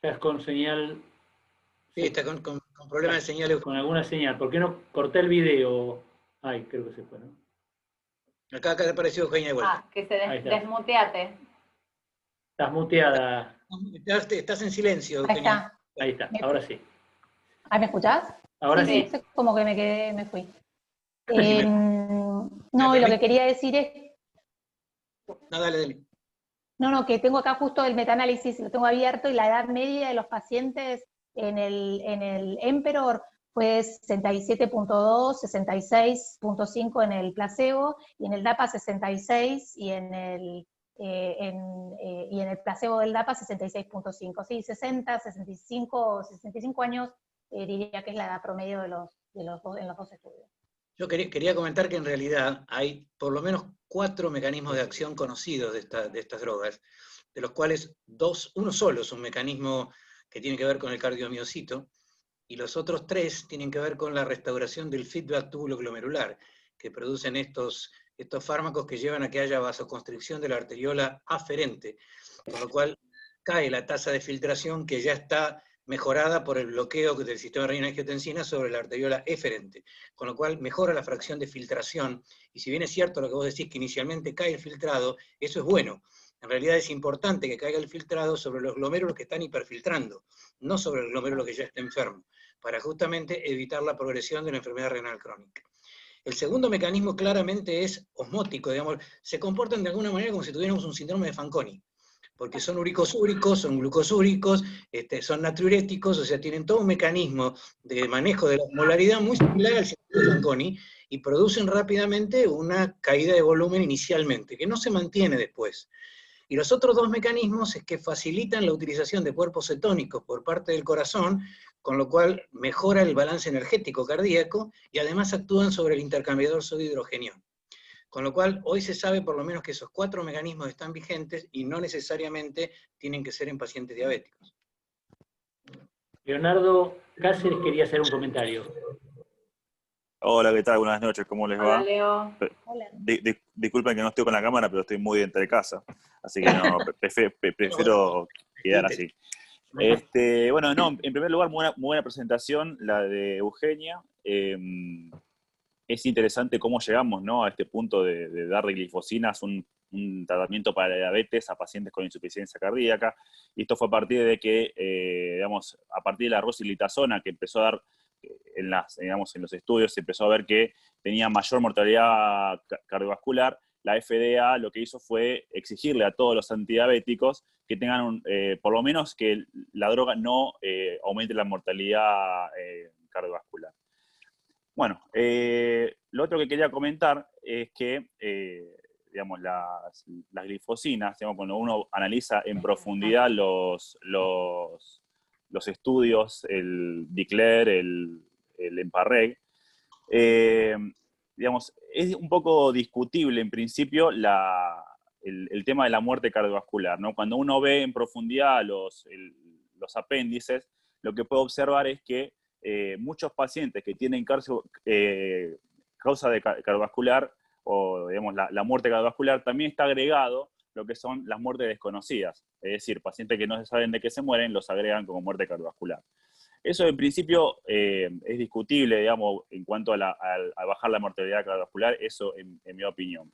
¿Estás con señal? Sí, está con problemas de señal. Con alguna señal. ¿Por qué no corté el video? Ay, creo que se fue, ¿no? Acá apareció Eugenia de vuelta. Que se desmuteate. Estás muteada. Estás en silencio, Eugenia. Ahí está, ahora sí. ¿Me escuchás? Ahora sí. Como que me fui. No, y lo que quería decir es... No, dale. No, que tengo acá justo el metaanálisis, lo tengo abierto, y la edad media de los pacientes en el Emperor fue 67.2, 66.5 en el placebo, y en el DAPA 66, y en el placebo del DAPA 66.5. Sí, 60, 65 años diría que es la edad promedio en los dos estudios. Yo quería comentar que en realidad hay por lo menos 4 mecanismos de acción conocidos de estas drogas, de los cuales uno solo es un mecanismo que tiene que ver con el cardiomiocito, y los otros 3 tienen que ver con la restauración del feedback túbulo-glomerular, que producen estos fármacos que llevan a que haya vasoconstricción de la arteriola aferente, con lo cual cae la tasa de filtración, que ya está mejorada por el bloqueo del sistema renina-angiotensina sobre la arteriola eferente, con lo cual mejora la fracción de filtración, y si bien es cierto lo que vos decís, que inicialmente cae el filtrado, eso es bueno. En realidad es importante que caiga el filtrado sobre los glomérulos que están hiperfiltrando, no sobre el glomérulo que ya está enfermo, para justamente evitar la progresión de la enfermedad renal crónica. El segundo mecanismo claramente es osmótico, digamos, se comportan de alguna manera como si tuviéramos un síndrome de Fanconi, porque son uricosúricos, son glucosúricos, son natriuréticos, o sea, tienen todo un mecanismo de manejo de la osmolaridad muy similar al síndrome de Fanconi, y producen rápidamente una caída de volumen inicialmente, que no se mantiene después. Y los otros 2 mecanismos es que facilitan la utilización de cuerpos cetónicos por parte del corazón, con lo cual mejora el balance energético cardíaco, y además actúan sobre el intercambiador sodio-hidrogenión. Con lo cual, hoy se sabe por lo menos que esos 4 mecanismos están vigentes y no necesariamente tienen que ser en pacientes diabéticos. Leonardo Cáceres quería hacer un comentario. Hola, ¿qué tal? Buenas noches, ¿cómo les va? Hola, Leo. Hola. Disculpen que no estoy con la cámara, pero estoy muy dentro de casa, así que no, prefiero quedar así. Bueno, no, en primer lugar, muy buena presentación, la de Eugenia. Es interesante cómo llegamos, ¿no?, a este punto de darle glifosinas, un un tratamiento para la diabetes a pacientes con insuficiencia cardíaca, y esto fue a partir de que, digamos, a partir de la rosiglitazona que empezó a dar en los estudios, se empezó a ver que tenía mayor mortalidad cardiovascular. La FDA lo que hizo fue exigirle a todos los antidiabéticos que tengan, por lo menos que la droga no aumente la mortalidad cardiovascular. Bueno, lo otro que quería comentar es que, digamos, las glifosinas, digamos, cuando uno analiza en profundidad los estudios, el DICLER, el EMPA-REG, digamos, es un poco discutible en principio el tema de la muerte cardiovascular, ¿no? Cuando uno ve en profundidad los apéndices, lo que puede observar es que muchos pacientes que tienen causa cardiovascular, o digamos la muerte cardiovascular, también está agregado lo que son las muertes desconocidas, es decir, pacientes que no saben de qué se mueren, los agregan como muerte cardiovascular. Eso en principio es discutible, digamos, en cuanto a bajar la mortalidad cardiovascular, eso en mi opinión.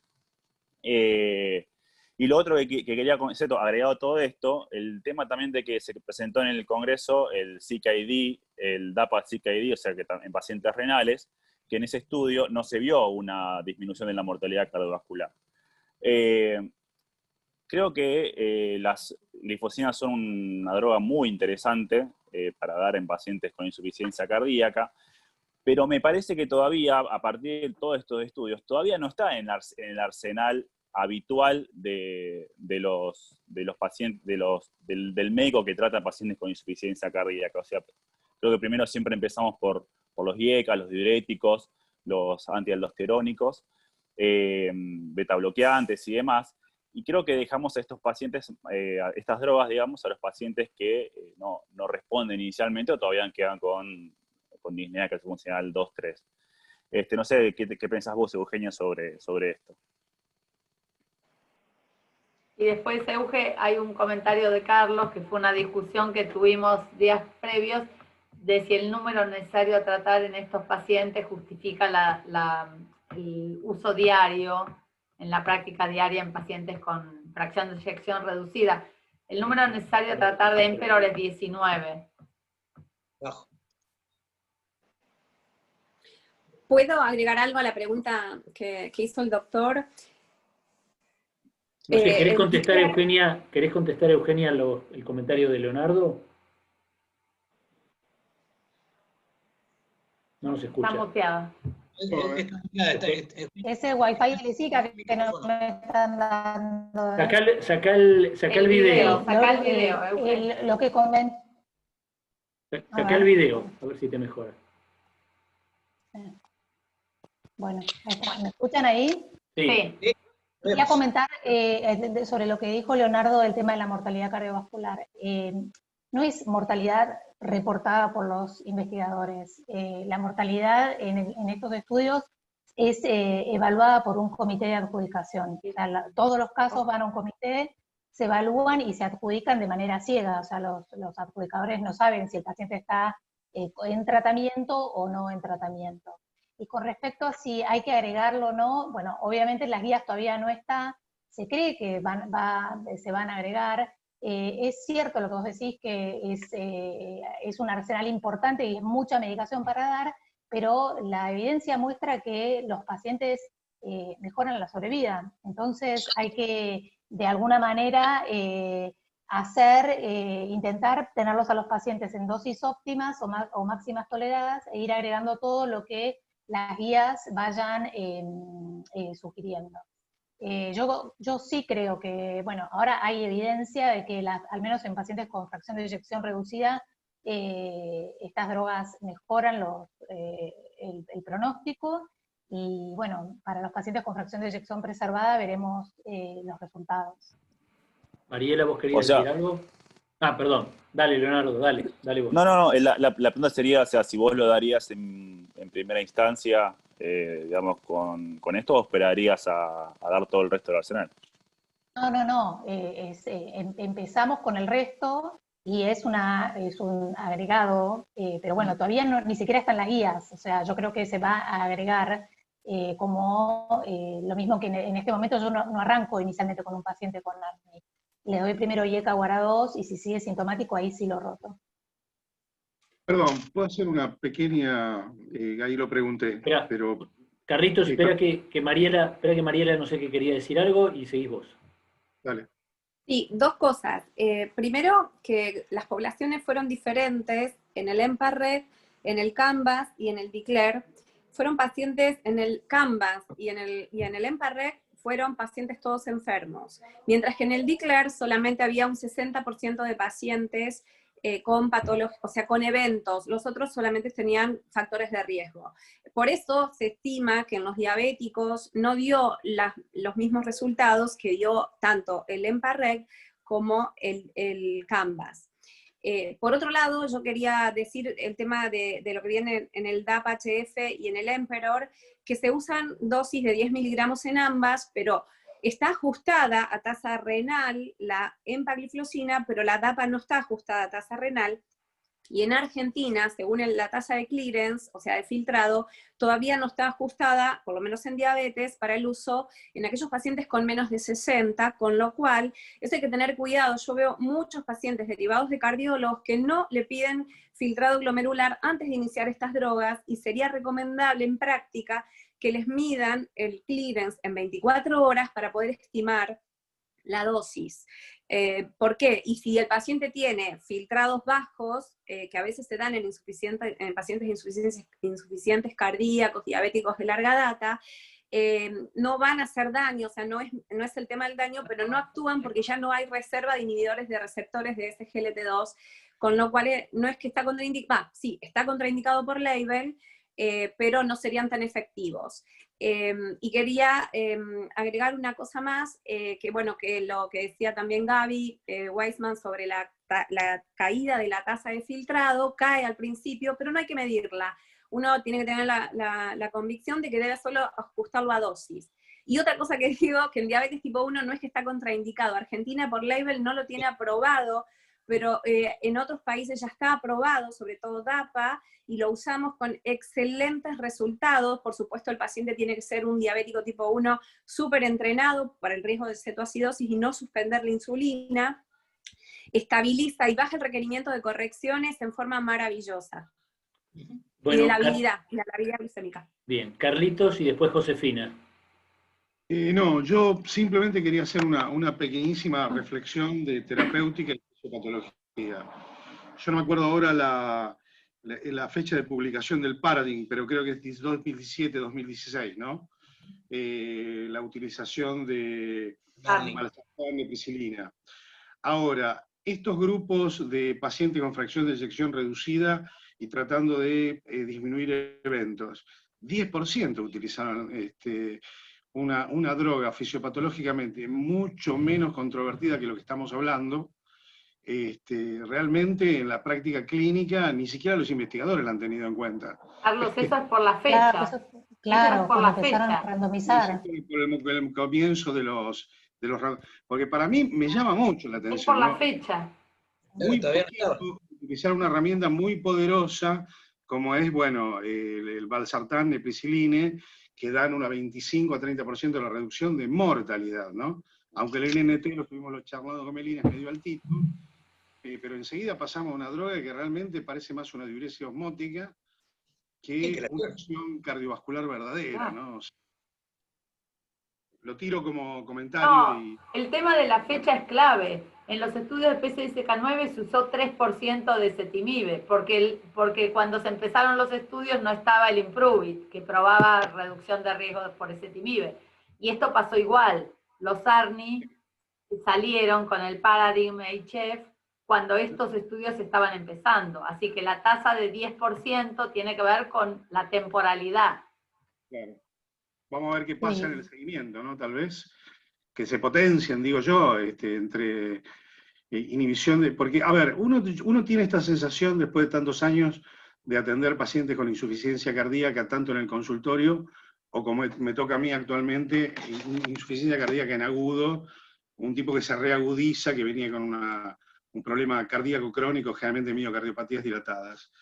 Y lo otro que quería comentar, agregado a todo esto, el tema también de que se presentó en el Congreso el CKD, el DAPA-CKD, o sea, que en pacientes renales, que en ese estudio no se vio una disminución en la mortalidad cardiovascular. Creo que las glifosinas son una droga muy interesante para dar en pacientes con insuficiencia cardíaca, pero me parece que todavía, a partir de todos estos estudios, todavía no está en el arsenal habitual de los pacientes, del médico que trata a pacientes con insuficiencia cardíaca. O sea, creo que primero siempre empezamos por los IECA, los diuréticos, los antialdosterónicos, beta bloqueantes y demás. Y creo que dejamos a estos pacientes, estas drogas, digamos, a los pacientes que no responden inicialmente o todavía quedan con disnea calcio funcional 2-3. No sé, ¿qué pensás vos, Eugenia, sobre esto? Y después, Euge, hay un comentario de Carlos, que fue una discusión que tuvimos días previos, de si el número necesario a tratar en estos pacientes justifica el uso diario, en la práctica diaria en pacientes con fracción de eyección reducida. El número necesario a tratar de Emperor es 19. Bajo. ¿Puedo agregar algo a la pregunta que hizo el doctor? No sé, ¿querés contestar, Eugenia, el comentario de Leonardo? No nos escucha. Está muteada. Ese wifi de Lesica que no me están dando. Saca el video. Saca el video, lo que comenté. Saca el video, a ver si te mejora. Bueno, ¿me escuchan ahí? Sí. Quería comentar sobre lo que dijo Leonardo del tema de la mortalidad cardiovascular. No es mortalidad reportada por los investigadores. La mortalidad en estos estudios es evaluada por un comité de adjudicación. O sea, todos los casos van a un comité, se evalúan y se adjudican de manera ciega. O sea, los adjudicadores no saben si el paciente está en tratamiento o no en tratamiento. Y con respecto a si hay que agregarlo o no, bueno, obviamente las guías todavía no está, se cree que se van a agregar. Es cierto lo que vos decís, que es un arsenal importante y es mucha medicación para dar, pero la evidencia muestra que los pacientes mejoran la sobrevida. Entonces hay que, de alguna manera, intentar tenerlos a los pacientes en dosis óptimas o máximas toleradas e ir agregando todo lo que las guías vayan sugiriendo. Yo sí creo que, bueno, ahora hay evidencia de que al menos en pacientes con fracción de eyección reducida, estas drogas mejoran el pronóstico, y bueno, para los pacientes con fracción de eyección preservada veremos los resultados. Mariela, ¿vos querías decir algo? Ah, perdón. Dale, Leonardo, dale vos. No, la pregunta sería, o sea, si vos lo darías en primera instancia, digamos, con esto, o esperarías a dar todo el resto del arsenal. No. Empezamos con el resto y es un agregado, pero bueno, todavía ni siquiera están las guías. O sea, yo creo que se va a agregar como lo mismo que en este momento yo no arranco inicialmente con un paciente con ARNI. Le doy primero IECA o ARA2 y si sigue sintomático, ahí sí lo roto. Perdón, ¿puedo hacer una pequeña, ahí lo pregunté, Esperá, pero... Carlitos, espera que Mariela no sé qué quería decir algo y seguís vos. Dale. Sí, dos cosas. Primero, que las poblaciones fueron diferentes en el EMPA-REG, en el CANVAS y en el DECLARE. Fueron pacientes en el CANVAS y en el EMPA-REG fueron pacientes todos enfermos, mientras que en el DECLARE solamente había un 60% de pacientes con patología, o sea, con eventos. Los otros solamente tenían factores de riesgo. Por eso se estima que en los diabéticos no dio los mismos resultados que dio tanto el EMPA-REG como el CANVAS. Por otro lado, yo quería decir el tema de lo que viene en el DAPA-HF y en el EMPEROR, que se usan dosis de 10 miligramos en ambas, pero está ajustada a tasa renal la empagliflozina, pero la DAPA no está ajustada a tasa renal. Y en Argentina, según la tasa de clearance, o sea, de filtrado, todavía no está ajustada, por lo menos en diabetes, para el uso en aquellos pacientes con menos de 60, con lo cual eso hay que tener cuidado. Yo veo muchos pacientes derivados de cardiólogos que no le piden filtrado glomerular antes de iniciar estas drogas, y sería recomendable en práctica que les midan el clearance en 24 horas para poder estimar la dosis. ¿Por qué? Y si el paciente tiene filtrados bajos, que a veces se dan en pacientes insuficientes cardíacos, diabéticos de larga data, no van a hacer daño, o sea, no es el tema del daño, pero no actúan porque ya no hay reserva de inhibidores de receptores de SGLT2, con lo cual no es que está contraindicado, sí, está contraindicado por label, pero no serían tan efectivos. Y quería agregar una cosa más, que bueno, que lo que decía también Gaby Weissman sobre la caída de la tasa de filtrado, cae al principio, pero no hay que medirla. Uno tiene que tener la convicción de que debe solo ajustar la dosis. Y otra cosa que digo, que en diabetes tipo 1 no es que está contraindicado. Argentina por label no lo tiene aprobado, pero en otros países ya está aprobado, sobre todo DAPA, y lo usamos con excelentes resultados. Por supuesto, el paciente tiene que ser un diabético tipo 1 súper entrenado para el riesgo de cetoacidosis y no suspender la insulina. Estabiliza y baja el requerimiento de correcciones en forma maravillosa. Bueno, y de la habilidad glucémica. Bien, Carlitos y después Josefina. No, yo simplemente quería hacer una pequeñísima reflexión de terapéutica y fisiopatología. Yo no me acuerdo ahora la fecha de publicación del Paradigm, pero creo que es 2017-2016, ¿no? La utilización de valsartán de penicilina. Ahora, estos grupos de pacientes con fracción de eyección reducida y tratando de disminuir eventos, 10% utilizaron una droga fisiopatológicamente mucho menos controvertida que lo que estamos hablando. Realmente en la práctica clínica ni siquiera los investigadores la han tenido en cuenta. Carlos, eso es por la fecha. Claro, por la fecha. A randomizar. Por el comienzo de los porque para mí me llama mucho la atención. Es por la fecha. Muy poquito, utilizar una herramienta muy poderosa como es, bueno, el valsartán de penicilina, que dan una 25 a 30% de la reducción de mortalidad, ¿no? Aunque el NNT lo estuvimos charlando con Melina, es medio altito, pero enseguida pasamos a una droga que realmente parece más una diuresis osmótica que una acción cardiovascular verdadera, ¿no? O sea, lo tiro como comentario. No, el tema de la fecha es clave. En los estudios de PCSK9 se usó 3% de ezetimibe, porque cuando se empezaron los estudios no estaba el Impruvit, que probaba reducción de riesgo por ezetimibe. Y esto pasó igual. Los ARNI salieron con el Paradigm HF cuando estos estudios estaban empezando. Así que la tasa de 10% tiene que ver con la temporalidad. Claro. Vamos a ver qué pasa en el seguimiento, ¿no? Tal vez que se potencien, digo yo, entre inhibición de... Porque, a ver, uno tiene esta sensación después de tantos años de atender pacientes con insuficiencia cardíaca, tanto en el consultorio, o como me toca a mí actualmente, insuficiencia cardíaca en agudo, un tipo que se reagudiza, que venía con un problema cardíaco crónico, generalmente miocardiopatías dilatadas.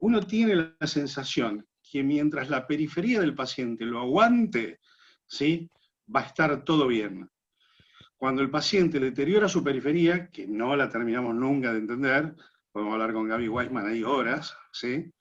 Uno tiene la sensación que mientras la periferia del paciente lo aguante, ¿sí?, va a estar todo bien. Cuando el paciente deteriora su periferia, que no la terminamos nunca de entender, podemos hablar con Gaby Weissman ahí horas, ¿sí?,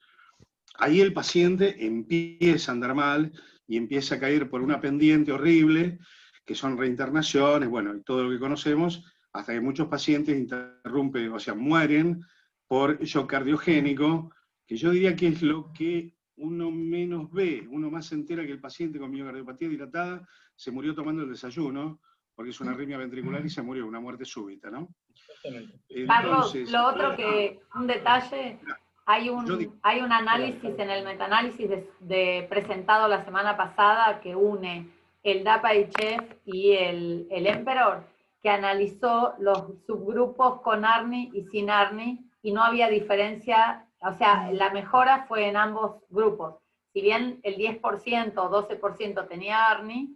ahí el paciente empieza a andar mal y empieza a caer por una pendiente horrible, que son reinternaciones, bueno, y todo lo que conocemos, hasta que muchos pacientes interrumpen, o sea, mueren por shock cardiogénico, que yo diría que es lo que uno menos ve, uno más se entera que el paciente con miocardiopatía dilatada se murió tomando el desayuno, porque es una arritmia ventricular y se murió, una muerte súbita, ¿no? Carlos, Entonces, lo otro que, un detalle, hay un análisis en el metaanálisis presentado la semana pasada que une el DAPA-HF y el Emperor, que analizó los subgrupos con ARNI y sin ARNI, y no había diferencia, o sea, la mejora fue en ambos grupos. Si bien el 10% o 12% tenía ARNI,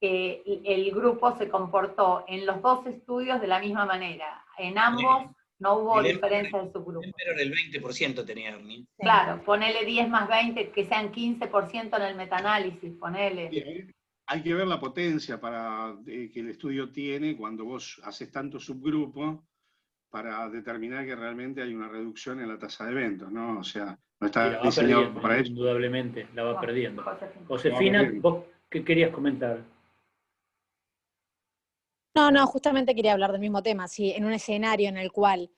el grupo se comportó en los dos estudios de la misma manera. En ambos no hubo diferencia de subgrupos. Pero el 20% tenía ARNI. Claro, ponele 10 más 20, que sean 15% en el metaanálisis, ponele. Bien. Hay que ver la potencia que el estudio tiene cuando vos haces tantos subgrupos para determinar que realmente hay una reducción en la tasa de eventos, ¿no? O sea, no está diseñado para eso. Indudablemente, la va perdiendo. Josefina, ¿vos qué querías comentar? No, justamente quería hablar del mismo tema. Si en un escenario en el cual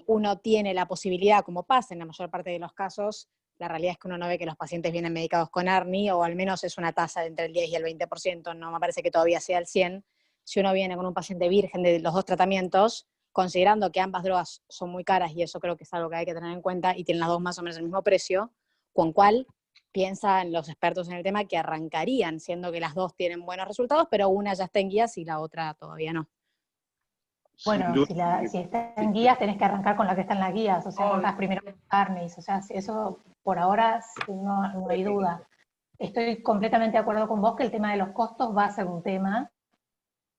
uno tiene la posibilidad, como pasa en la mayor parte de los casos, la realidad es que uno no ve que los pacientes vienen medicados con ARNI, o al menos es una tasa de entre el 10 y el 20%, no me parece que todavía sea el 100%. Si uno viene con un paciente virgen de los dos tratamientos, considerando que ambas drogas son muy caras, y eso creo que es algo que hay que tener en cuenta, y tienen las dos más o menos el mismo precio, con cuál piensan los expertos en el tema que arrancarían, siendo que las dos tienen buenos resultados, pero una ya está en guías y la otra todavía no. Bueno, si está en guías, tenés que arrancar con la que está en las guías, o sea, arrancás primero con ARNIs, o sea, eso por ahora no hay duda. Estoy completamente de acuerdo con vos que el tema de los costos va a ser un tema,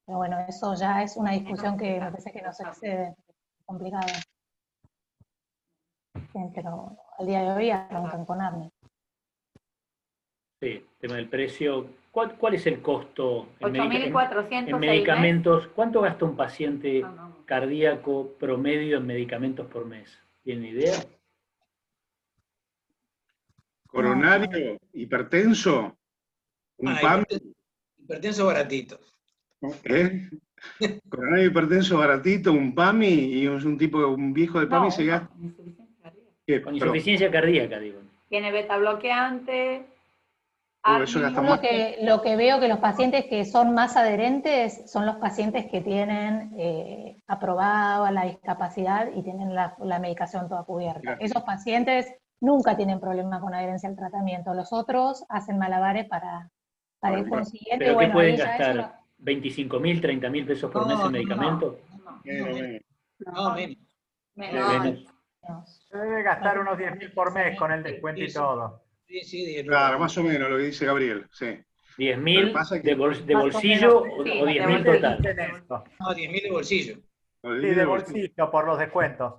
pero bueno, eso ya es una discusión que me parece que nos excede, complicada. Pero al día de hoy arrancan con ARNI. Sí, tema del precio. ¿Cuál es el costo en medicamentos? ¿Cuánto gasta un paciente cardíaco promedio en medicamentos por mes? ¿Tienen idea? Coronario, hipertenso, un PAMI. Hipertenso baratito. Coronario hipertenso baratito, un PAMI, y un viejo de PAMI se gasta. Con insuficiencia cardíaca, digo. Tiene beta bloqueante. Lo que veo que los pacientes que son más adherentes son los pacientes que tienen aprobada la discapacidad y tienen la medicación toda cubierta. Claro. Esos pacientes nunca tienen problema con adherencia al tratamiento. Los otros hacen malabares para ir consiguiendo. ¿Pero qué pueden gastar? ¿25.000, 30.000 pesos por mes en medicamentos? No, menos. Debe gastar unos 10.000 por mes con el descuento y todo. Sí, claro, más o menos lo que dice Gabriel, sí. 10.000 de bolsillo o 10.000 total. No, 10.000 de bolsillo. Sí, de bolsillo por los descuentos.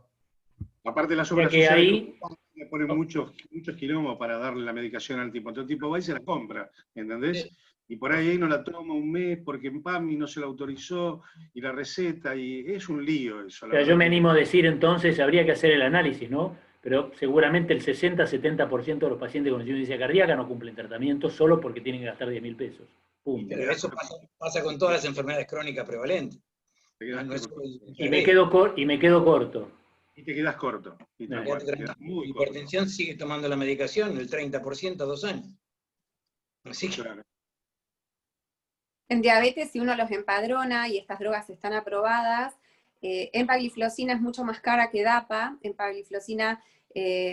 Aparte la obras sociales le ponen muchos quilombos para darle la medicación al tipo. Entonces el tipo va y se la compra, ¿entendés? Sí. Y por ahí no la toma un mes porque en PAMI no se la autorizó y la receta, y es un lío eso. O sea, yo me animo a decir entonces, habría que hacer el análisis, ¿no? Pero seguramente el 60-70% de los pacientes con insuficiencia cardíaca no cumplen tratamiento solo porque tienen que gastar 10.000 pesos. Punto. Pero eso pasa con todas las enfermedades crónicas prevalentes. Y me quedo corto. Y te quedas corto. Y la hipertensión sigue tomando la medicación, el 30% a 2 años. Así que... Claro. En diabetes, si uno los empadrona y estas drogas están aprobadas, empagliflozina es mucho más cara que DAPA. Empagliflozina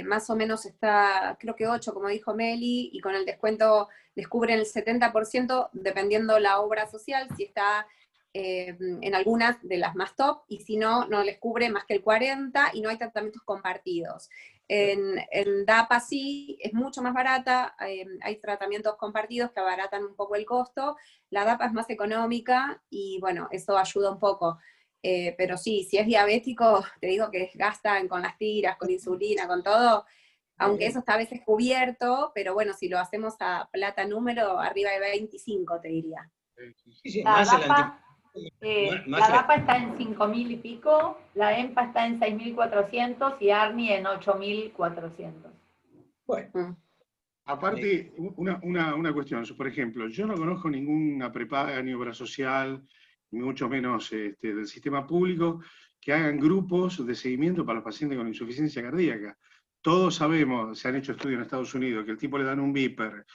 más o menos está, creo que 8, como dijo Meli, y con el descuento les cubren el 70%, dependiendo la obra social, si está en algunas de las más top, y si no, no les cubre más que el 40%, y no hay tratamientos compartidos. En DAPA sí, es mucho más barata, hay tratamientos compartidos que abaratan un poco el costo. La DAPA es más económica, y bueno, eso ayuda un poco. Pero sí, si es diabético, te digo que gastan con las tiras, con insulina, con todo, aunque eso está a veces cubierto, pero bueno, si lo hacemos a plata número, arriba de 25, te diría. Sí, La más el DAPA, más la el- DAPA está en 5.000 y pico, la EMPA está en 6.400 y ARNI en 8.400. Bueno, Aparte, una cuestión, por ejemplo, yo no conozco ninguna prepaga ni obra social, ni mucho menos del sistema público, que hagan grupos de seguimiento para los pacientes con insuficiencia cardíaca. Todos sabemos, se han hecho estudios en Estados Unidos, que el tipo le dan un beeper,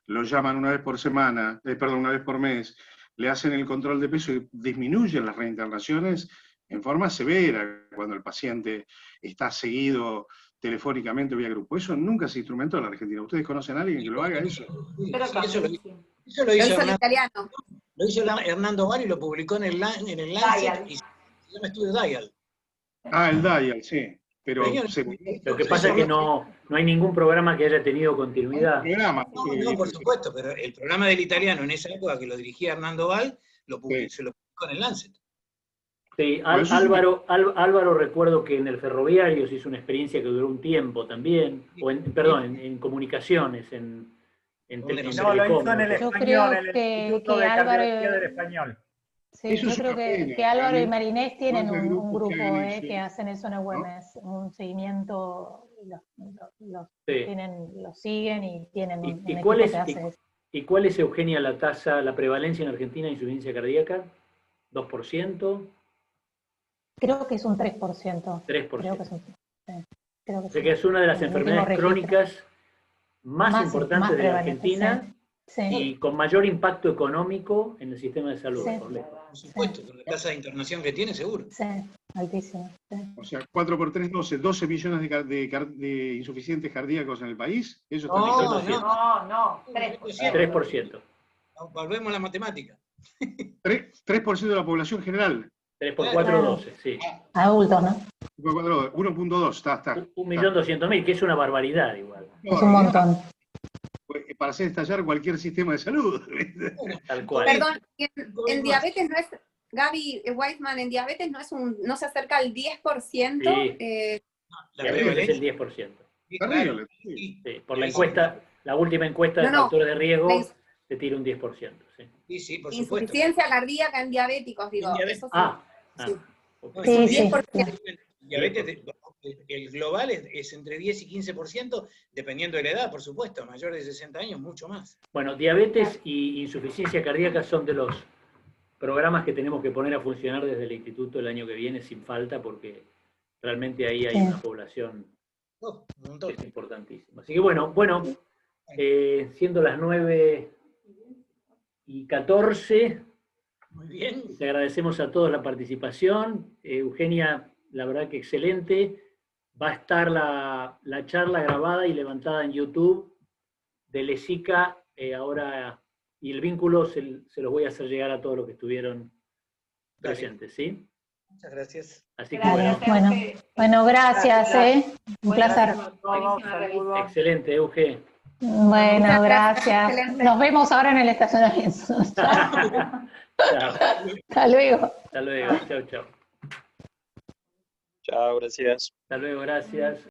lo llaman una vez por semana, una vez por mes, le hacen el control de peso y disminuyen las reinternaciones en forma severa cuando el paciente está seguido telefónicamente vía grupo. Eso nunca se instrumentó en la Argentina. ¿Ustedes conocen a alguien que lo haga eso? Pero Sí, también, eso lo sí. hizo Lo hizo el Hernando, italiano. lo hizo Hernando Val y lo publicó en el Lancet, Dial. y se llama Estudio Dial. Ah, el Dial, sí. Pero Señor, Lo que pasa es que no hay ningún programa que haya tenido un continuidad. programa. No, por supuesto, pero el programa del italiano en esa época que lo dirigía Hernando Val, se lo publicó en el Lancet. Sí, Bueno, eso es Álvaro recuerdo que en el ferroviario se hizo una experiencia que duró un tiempo también, o en comunicaciones, en No, lo Telecom, hizo en el ¿no? Yo español, creo en el que Instituto de Álvaro- Cardiología del Español. Sí, Eso yo es creo una pena, que Álvaro y realmente. Marinés tienen No es el un grupo que grupo hagan eso, que hacen eso en el UMS, un seguimiento, los Sí. los siguen y tienen un ¿Y equipo cuál es, que hace eso. y cuál es, Eugenia, la tasa, la prevalencia en Argentina de insuficiencia cardíaca? ¿2%? Creo que es un 3%. 3%. Creo que es un, sí, creo que O sea sí. que es una de las El último enfermedades registro. crónicas más importantes de la prevalente, Argentina sí. Sí. y con mayor impacto económico en el sistema de salud, Sí. por lejos. Por supuesto, con la tasa de internación que tiene, seguro. Sí, altísimo. Sí. O sea, 4 por 3, 12 millones de insuficientes cardíacos en el país. Eso está No, diciendo. No, 3%. 3%. Volvemos a la matemática. 3% de la población general. 3 por 4, 12, sí. Adultos, ¿no? 1.2, está. 1.200.000, que es una barbaridad igual. Es un montón. Para hacer estallar cualquier sistema de salud. Tal cual. Perdón, en diabetes no es, Gaby Weissman, en diabetes no se acerca al 10%. Sí. La Y a veces es el prevalencia. 10%. Sí, Terrible, claro. sí. Sí, por la encuesta, la última encuesta de No, no. factores de riesgo, La te tira un 10%. Sí. Sí, por supuesto. insuficiencia cardíaca en diabéticos, digo. En diabetes. Eso sí. Ah, Sí. ok. No, Sí, es un sí. 10%. Diabetes, el global es entre 10 y 15%, dependiendo de la edad, por supuesto. Mayor de 60 años, mucho más. Bueno, diabetes y insuficiencia cardíaca son de los programas que tenemos que poner a funcionar desde el instituto el año que viene sin falta, porque realmente ahí hay Sí. una población Un que montón. es importantísima. Así que bueno, siendo las 9:14, Muy bien. les agradecemos a todos la participación. Eugenia, la verdad que excelente. Va a estar la charla grabada y levantada en YouTube de Lesica ahora, y el vínculo se los voy a hacer llegar a todos los que estuvieron presentes, ¿sí? Muchas gracias. Así que Dale, bueno, bueno, gracias, un placer. Buenísima revista. excelente, Euge. Bueno, Muchas gracias. excelente. Nos vemos ahora en el estacionamiento. Chao. Hasta luego. Hasta luego, chao, chao. Chao, gracias. Hasta luego, gracias.